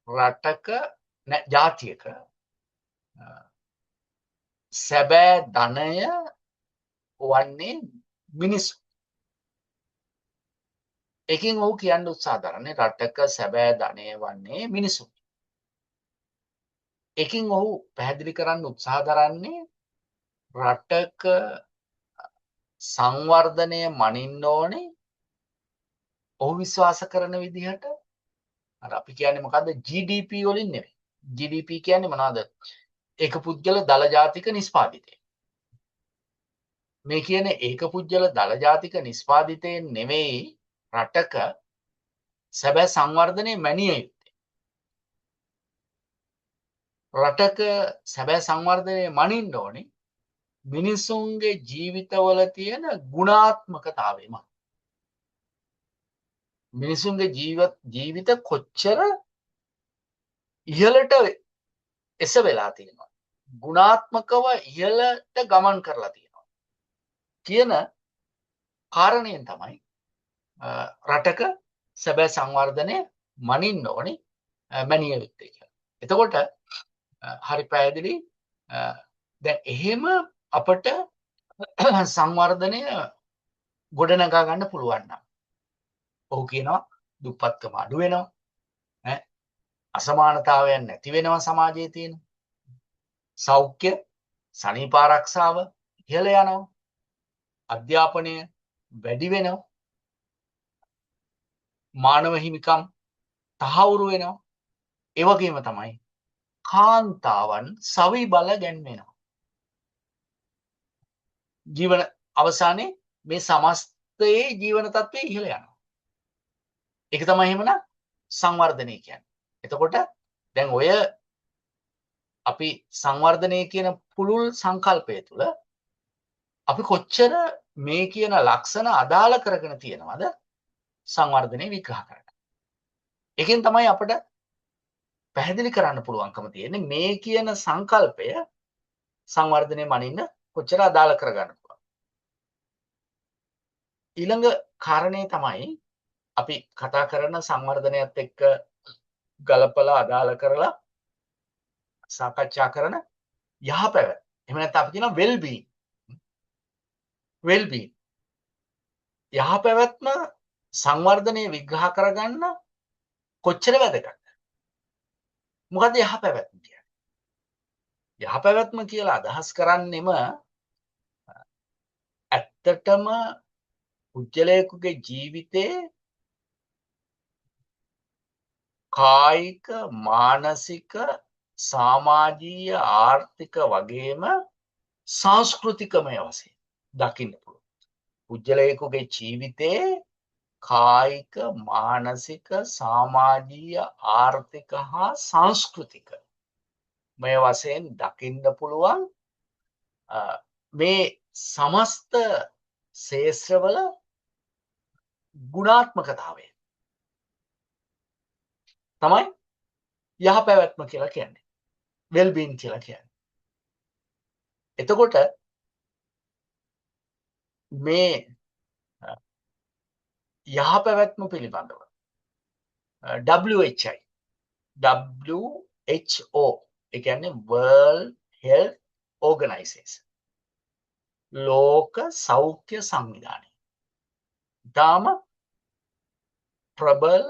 රටක ජාතියක සැබෑ ධනය වන්නේ මිනිස්සු. එකින් ඔහු කියන්න උත්සාහ කරන්නේ රටක සැබෑ ධනය වන්නේ මිනිස්සු. එකින් ඔහු පැහැදිලි කරන්න උත්සාහ කරන්නේ රටක සංවර්ධනය මනින්න ඕනේ ඔහු විශ්වාස කරන විදිහට අර අපි කියන්නේ මොකද්ද GDP වලින් නෙවෙයි. GDP කියන්නේ මොනවද? ඒක පුද්ගල දල ජාතික නිෂ්පාදිතය. මේ කියන්නේ ඒක පුද්ගල දල ජාතික නිෂ්පාදිතයෙන් නෙවෙයි රටක සැබෑ සංවර්ධනය මැනිය යුත්තේ. රටක සැබෑ සංවර්ධනය මනින්න ඕනේ මිනිසුන්ගේ ජීවිතවල තියෙන ගුණාත්මකතාවයම. මිනිසුන්ගේ ජීවිත කොච්චර ඉහළට එස වෙලා තියෙනවා. ගුණාත්මකව ඉහළට ගමන් කරලා තියෙනවා. කියන කාරණයෙන් තමයි රටක සැබෑ සංවර්ධනය මනින්න ඕනේ මැනිය යුත්තේ කියලා. එතකොට හරි පැහැදිලි දැන් එහෙම අපට සංවර්ධනය ගොඩනගා ගන්න පුළුවන් නම් ඔහු කියනවා දුප්පත්කම අඩු වෙනවා අසමානතාවයන් නැති වෙනවා සමාජයේ තියෙන සෞඛ්‍ය සනීප ආරක්ෂාව ඉහළ යනවා අධ්‍යාපනය වැඩි වෙනවා මානව හිමිකම් තහවුරු වෙනවා ඒ වගේම තමයි කාන්තාවන් සවි බල ගැන්වෙනවා ජීවන අවසානයේ මේ සමස්තයේ ජීවන තත්ත්වය ඉහළ යනවා ඒක තමයි එහෙමනම් සංවර්ධනය කියන්නේ. එතකොට දැන් ඔය අපි සංවර්ධනය කියන පුළුල් සංකල්පය තුළ අපි කොච්චර මේ කියන ලක්ෂණ අදාළ කරගෙන තියෙනවද සංවර්ධනය විග්‍රහ කරන්න. ඒකෙන් තමයි අපිට පැහැදිලි කරන්න පුළුවන්කම තියෙන්නේ මේ කියන සංකල්පය සංවර්ධනය මනින්න කොච්චර අදාළ කරගන්න පුළුවන්. ඊළඟ කාරණේ තමයි අපි කතා කරන සංවර්ධනයත් එක්ක ගලපලා අදාළ කරලා සාකච්ඡා කරන යහපැවැත්. එහෙම නැත්නම් අපි කියනවා well being. well being. යහපැවැත්ම සංවර්ධනය විග්‍රහ කරගන්න කොච්චර වැදගත්ද? මොකද යහපැවැත්ම කියන්නේ? යහපැවැත්ම කියලා අදහස් කරන්නෙම ඇත්තටම පුද්ගලයෙකුගේ ජීවිතේ කායික මානසික සමාජීය ආර්ථික වගේම සංස්කෘතිකමය වශයෙන් දකින්න පුළුවන්. පුද්ගලයෙකුගේ ජීවිතේ කායික මානසික සමාජීය ආර්ථික හා සංස්කෘතික මේ වශයෙන් දකින්න පුළුවන් මේ සමස්ත ශේෂ්ත්‍රවල ගුණාත්මකතාවය තමයි යහපැවැත්ම කියලා කියන්නේ. well being කියලා කියන්නේ. එතකොට මේ යහපැවැත්ම පිළිබඳව WHO ඒ කියන්නේ World Health Organization ලෝක සෞඛ්‍ය සංවිධානය ඊටාම ප්‍රබල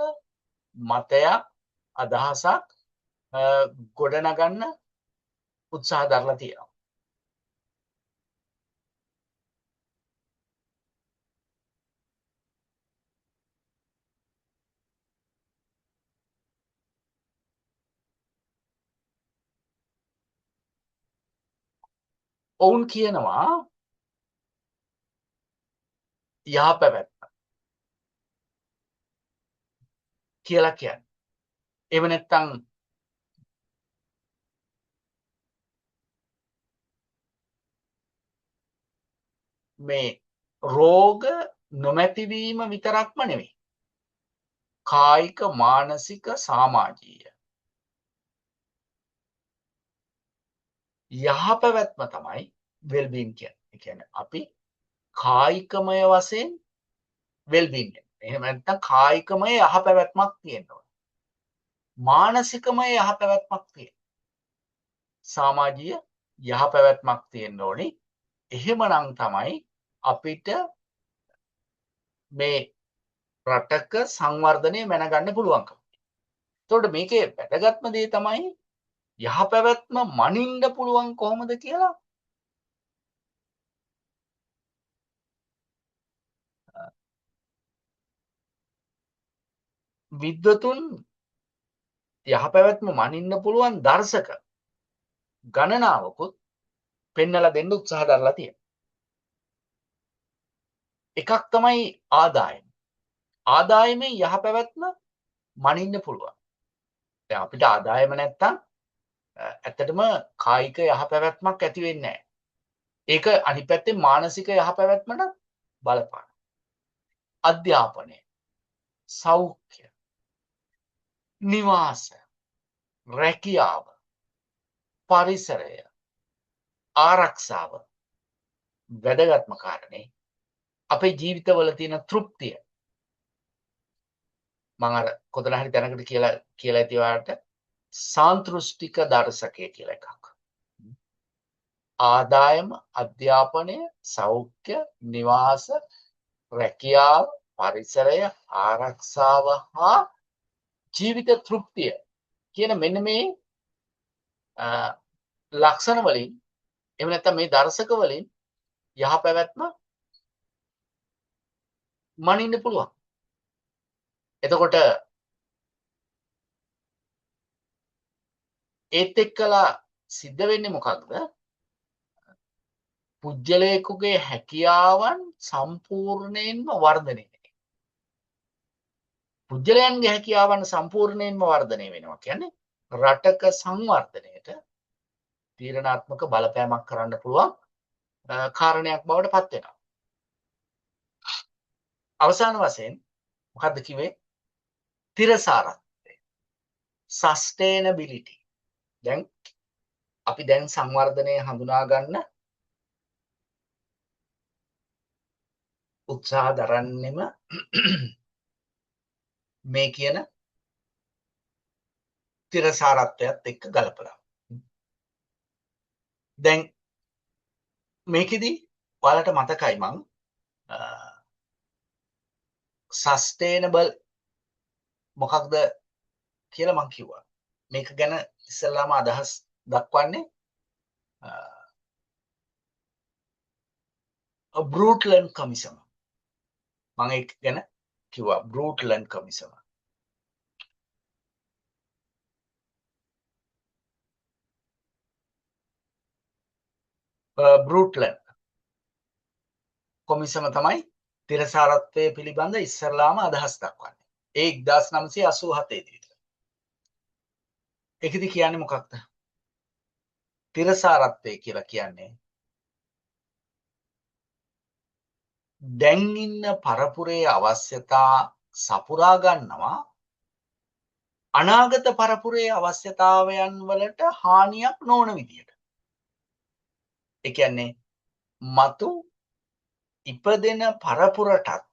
මතයක් අදහසක් ගොඩනගන්න උත්සාහ දරලා තියෙනවා. ඔවුන් කියනවා යහපැවැත්ම කියලා කියන්නේ. එහෙම නැත්නම් මේ රෝග නොමැතිවීම විතරක්ම නෙවෙයි. කායික, මානසික, සමාජීය යහපැවැත්ම තමයි වෙල්බීන් කියන්නේ. ඒ කියන්නේ අපි කායිකමය වශයෙන් වෙල්බීන් එක. එහෙම නැත්නම් කායිකමය යහපැවැත්මක් තියෙනවා. මානසිකමය යහපැවැත්මක් තියෙනවා. සමාජීය යහපැවැත්මක් තියෙන්න ඕනේ. එහෙමනම් තමයි අපිට මේ රටක සංවර්ධනය මැනගන්න පුළුවන්කම. එතකොට මේකේ වැදගත්ම දේ තමයි යහපැවැත්ම මනින්න පුළුවන් කොහොමද කියලා විද්වතුන් යහපැවැත්ම මනින්න පුළුවන් දර්ශක ගණනාවකුත් පෙන්නලා දෙන්න උත්සාහ දරලා තියෙනවා. එකක් තමයි ආදායම. ආදායමේ යහපැවැත්ම මනින්න පුළුවන්. දැන් අපිට ආදායම නැත්තම් ඇත්තටම කායික යහපැවැත්මක් ඇති වෙන්නේ නැහැ. ඒක අනිත් පැත්තෙන් මානසික යහපැවැත්මට බලපාන. අධ්‍යාපනය, සෞඛ්‍ය, නිවාස, රැකියාව, පරිසරය, ආරක්ෂාව වැදගත්ම කාරණේ අපේ ජීවිතවල තියෙන තෘප්තිය. මම අර කොතන හරි තැනකට කියලා ඇති ඔයාලට සාන්තෘෂ්ටික දර්ශකය කියලා එකක්. ආදායම, අධ්‍යාපනය, සෞඛ්‍ය, නිවාස, රැකියාව, පරිසරය, ආරක්ෂාව හා ජීවිත තෘප්තිය කියන මෙන්න මේ ලක්ෂණ වලින් එහෙම නැත්නම් මේ දර්ශක වලින් යහපැවැත්ම මනින්න පුළුවන්. එතකොට ඒත් එක්කලා සිද්ධ වෙන්නේ මොකක්ද? පුජ්‍යලයකගේ හැකියාවන් සම්පූර්ණයෙන්ම වර්ධනය වෙනවා. පුජ්‍යලයන්ගේ හැකියාවන් සම්පූර්ණයෙන්ම වර්ධනය වෙනවා කියන්නේ රටක සංවර්ධනයට තීරණාත්මක බලපෑමක් කරන්න පුළුවන් කාරණයක් බවට පත් වෙනවා. අවසාන වශයෙන් මොකද්ද කිව්වේ? තිරසාරත්වය. සස්ටේනබිලිටි. දැන් අපි දැන් සංවර්ධනය හඳුනා ගන්න උත්සාහ දරන්නෙම මේ කියන තිරසාරත්වයත් එක්ක ගලපලා. දැන් මේකෙදි ඔයාලට මතකයි මං සස්ටේනබල් මොකක්ද කියලා මං කිව්වා. මේක ගැන ඉස්සෙල්ලාම අදහස් දක්වන්නේ බෲට්ලන්ඩ් කමිසම. මම ඒක ගැන කිව්වා බෲට්ලන්ඩ් කමිසම. බෲට්ලන්ඩ් කොමිසම තමයි තිරසාරත්වය පිළිබඳ ඉස්සරලාම අදහස් දක්වන්නේ. ඒ 1987 දී. ඒකෙදි කියන්නේ මොකක්ද? තිරසාරත්වය කියලා කියන්නේ දැන් ඉන්න පරපුරේ අවශ්‍යතා සපුරා ගන්නවා අනාගත පරපුරේ අවශ්‍යතාවයන් වලට හානියක් නොවන විදියට. ඒ කියන්නේ මතු ඉපදෙන පරපුරටත්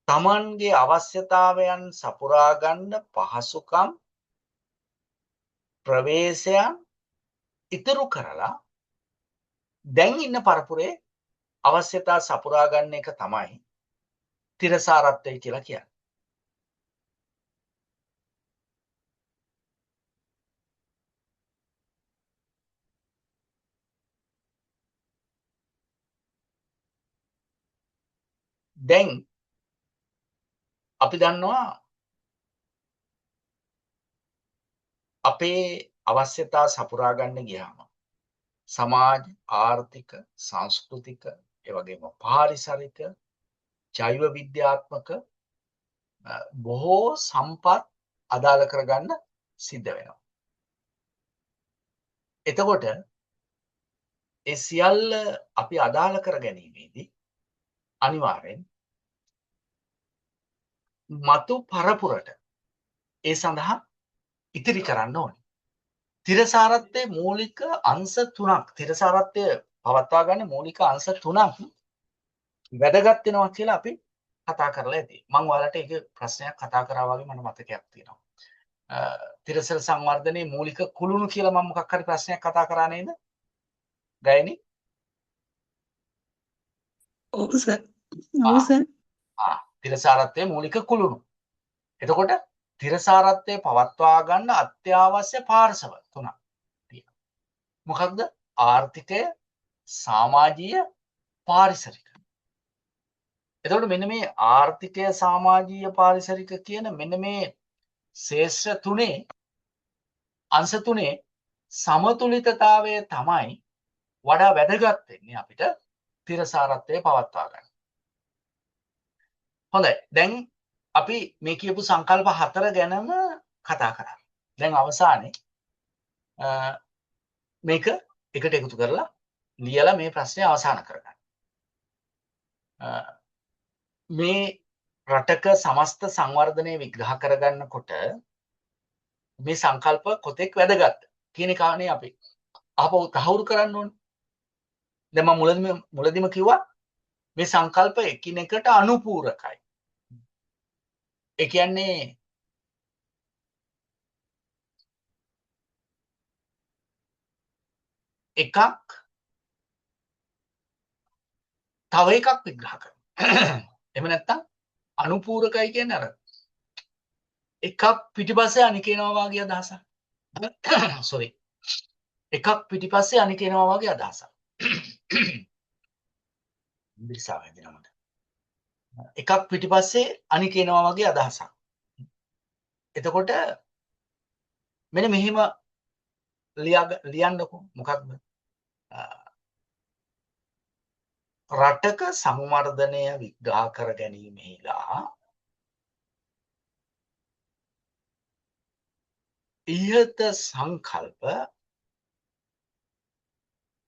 තමන්ගේ අවශ්‍යතාවයන් සපුරා ගන්න පහසුකම් ප්‍රවේශයන් ඉතුරු කරලා දැන් ඉන්න පරපුරේ අවශ්‍යතා සපුරා ගන්න එක තමයි තිරසාරත්වය කියලා කියන්නේ. දැන් අපි දන්නවා අපේ අවශ්‍යතා සපුරා ගන්න ගියාම සමාජ, ආර්ථික, සංස්කෘතික, ඒ වගේම පාරිසරික, ජෛව විද්‍යාත්මක බොහෝ සම්පත් අදාළ කරගන්න සිද්ධ වෙනවා. එතකොට ඒ සියල්ල අපි අදාළ කර ගැනීමේදී අනිවාර්යෙන් මතු පරපුරට ඒ සඳහා ඉතිරි කරන්න ඕනේ. තිරසාරත්වයේ මූලික අංශ 3ක් තිරසාරත්වය පවත්වා ගන්න මූලික අංශ 3ක් වැදගත් වෙනවා කියලා අපි කතා කරලා ඇති. මම ඔයාලට ඒක ප්‍රශ්නයක් කතා කරා වගේ මට මතකයක් තියෙනවා. තිරසර සංවර්ධනයේ මූලික කුළුණු කියලා මම මොකක් හරි ප්‍රශ්නයක් කතා කරා නේද? ගයනි? ඔව් සර්. ඔව් සර්. තිරසාරත්වයේ මූලික කුළුණු. එතකොට තිරසාරත්වයේ පවත්වා ගන්න අත්‍යවශ්‍ය පාර්ශව 3ක් තියෙනවා. මොකක්ද? ආර්ථිකය, සමාජීය, පාරිසරික. එතකොට මෙන්න මේ ආර්ථිකය, සමාජීය, පාරිසරික කියන මෙන්න මේ ශේෂ්ත්‍ර තුනේ අංශ තුනේ සමතුලිතතාවය තමයි වඩා වැදගත් වෙන්නේ අපිට තිරසාරත්වයේ පවත්වා ගන්න. හොඳයි. දැන් අපි මේ කියපු සංකල්ප 4 ගැනම කතා කරා. දැන් අවසානයේ මේක එකට එකතු කරලා ලියලා මේ ප්‍රශ්නේ අවසන් කරගන්න. මේ රටක සමස්ත සංවර්ධනය විග්‍රහ කරගන්නකොට මේ සංකල්ප කොතෙක් වැදගත් කියන කාරණේ අපි ආපහු තහවුරු කරන්න ඕනේ. දැන් මම මුලදිම කිව්වා මේ සංකල්ප එකිනෙකට අනුපූරකයි. ඒ කියන්නේ එකක් තව එකක් විග්‍රහ කරනවා. එහෙම නැත්නම් අනුපූරකයි කියන්නේ අර එකක් පිටිපස්සේ අනික එනවා වගේ අදහසක්. sorry. එකක් පිටිපස්සේ අනික එනවා වගේ අදහසක්. ඉංග්‍රීසිව හිතනමද. එකක් පිටිපස්සේ අනික එනවා වගේ අදහසක්. එතකොට මෙන්න මෙහෙම ලියන්නකො මොකක්ද? රටක සංවර්ධනය විග්‍රහ කර ගැනීමෙහිලා ඉහත සංකල්ප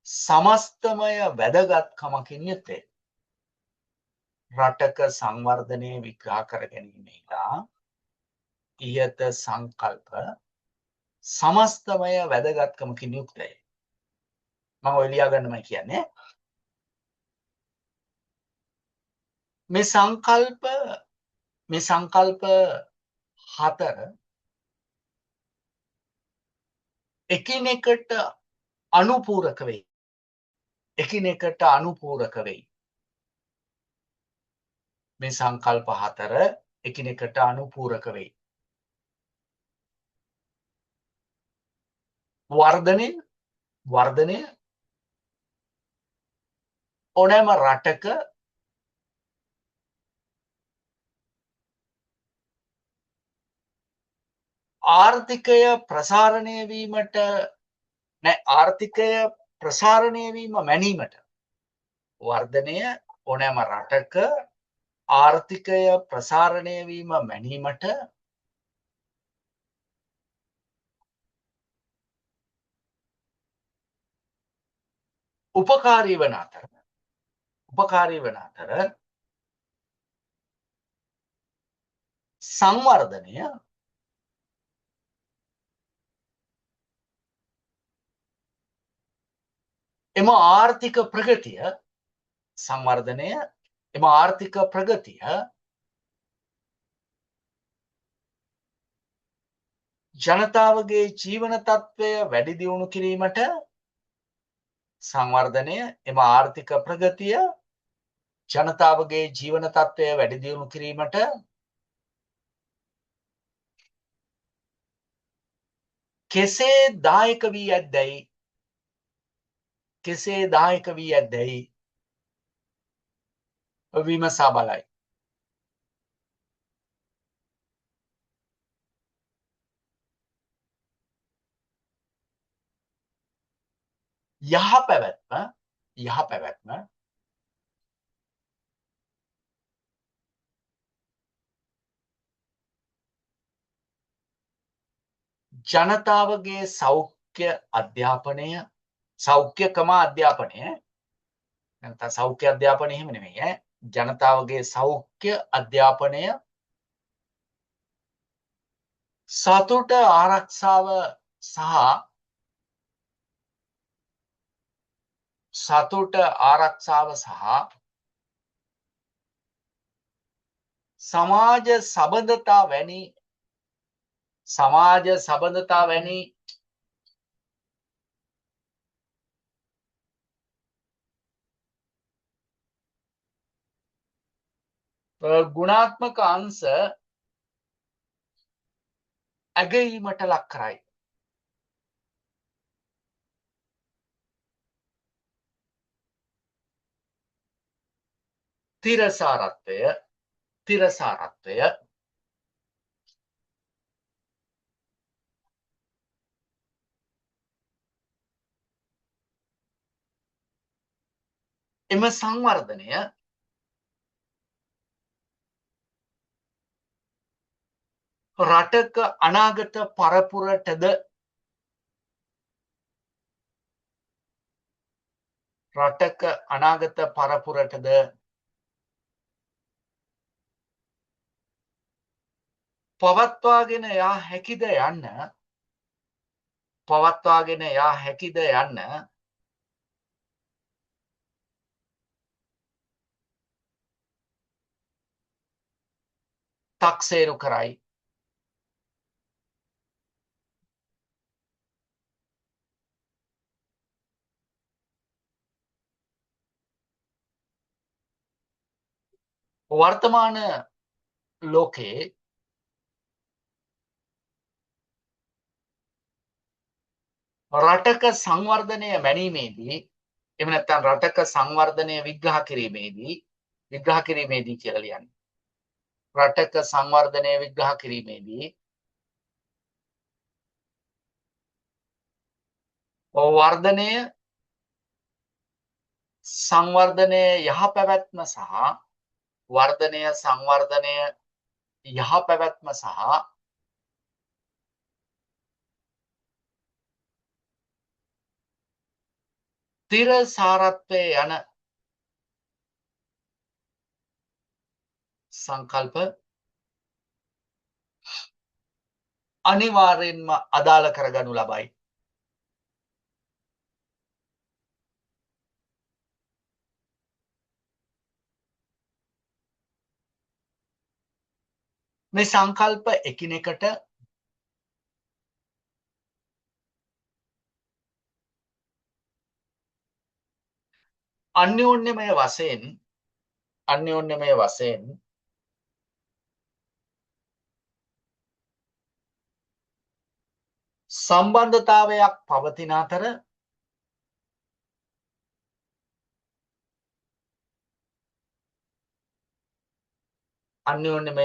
සමස්තමය වැදගත්කමකින් යුක්තය. රටක සංවර්ධනය විග්‍රහ කර ගැනීමෙහිලා ඉහත සංකල්ප සමස්තමය වැදගත්කමකින් යුක්තය. මම ඔය ලියා ගන්නමයි කියන්නේ. මේ සංකල්ප 4 එකිනෙකට අනුපූරක වෙයි. එකිනෙකට අනුපූරක වෙයි. මේ සංකල්ප 4 එකිනෙකට අනුපූරක වෙයි. වර්ධනය ඕනෑම රටක ආර්ථිකය ප්‍රසාරණය වීමට ආර්ථිකය ප්‍රසාරණය වීම මැනීමට වර්ධනය ඕනෑම රටක ආර්ථිකය ප්‍රසාරණය වීම මැනීමට උපකාරී වන අතර සංවර්ධනය එම ආර්ථික ප්‍රගතිය සංවර්ධනය එම ආර්ථික ප්‍රගතිය ජනතාවගේ ජීවන තත්ත්වය වැඩි දියුණු කිරීමට සංවර්ධනය එම ආර්ථික ප්‍රගතිය ජනතාවගේ ජීවන තත්ත්වය වැඩි දියුණු කිරීමට කෙසේ දායක වී ඇත්දැයි විමසා බලයි. යහ පැවැත්ම ජනතාවගේ සෞඛ්‍යකම අධ්‍යාපනය නැත්නම් සෞඛ්‍ය අධ්‍යාපනය එහෙම නෙමෙයි ඈ ජනතාවගේ සෞඛ්‍ය අධ්‍යාපනය සතුට ආරක්ෂාව සහ සමාජ සබඳතා වැනි ගුණාත්මක අංශ ඇගයීමට ලක් කරයි. තිරසාරත්වය එම සංවර්ධනය රටක අනාගත පරපුරටද පවත්වාගෙන යා හැකිද යන්න තක්සේරු කරයි. වර්තමාන ලෝකයේ රටක සංවර්ධනය මැනීමේදී එහෙම නැත්නම් රටක සංවර්ධනය විග්‍රහ කිරීමේදී කියලා ලියන්නේ. රටක සංවර්ධනය විග්‍රහ කිරීමේදී සංවර්ධනය යහපැවැත්ම සහ තිරසාරත්වය යන සංකල්ප අනිවාර්යෙන්ම අදාළ කරගනු ලබයි. මේ සංකල්ප එකිනෙකට අන්‍යෝන්‍යමය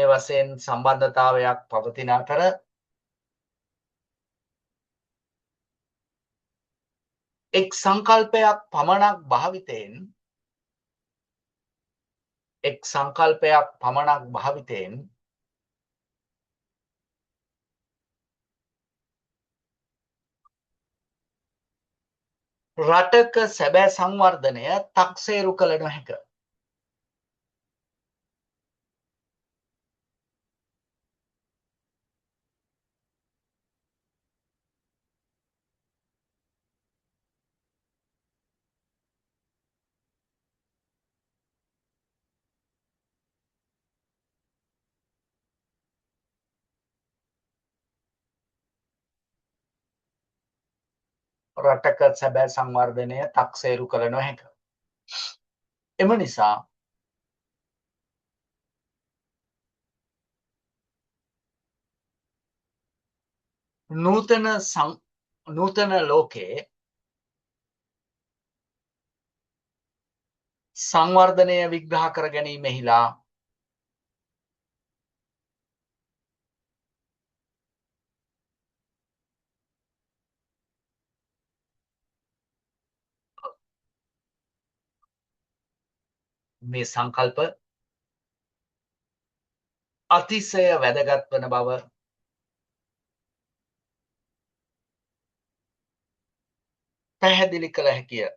වශයෙන් සම්බන්ධතාවයක් පවතින අතර එක් සංකල්පයක් පමණක් භාවිතයෙන් රටක සැබෑ සංවර්ධනය තක්සේරු කළ නොහැක. එම නිසා නූතන ලෝකයේ සංවර්ධනය විග්‍රහ කර ගැනීමෙහිලා මේ සංකල්ප අතිශය වැදගත් වන බව පැහැදිලි කළ හැකිය.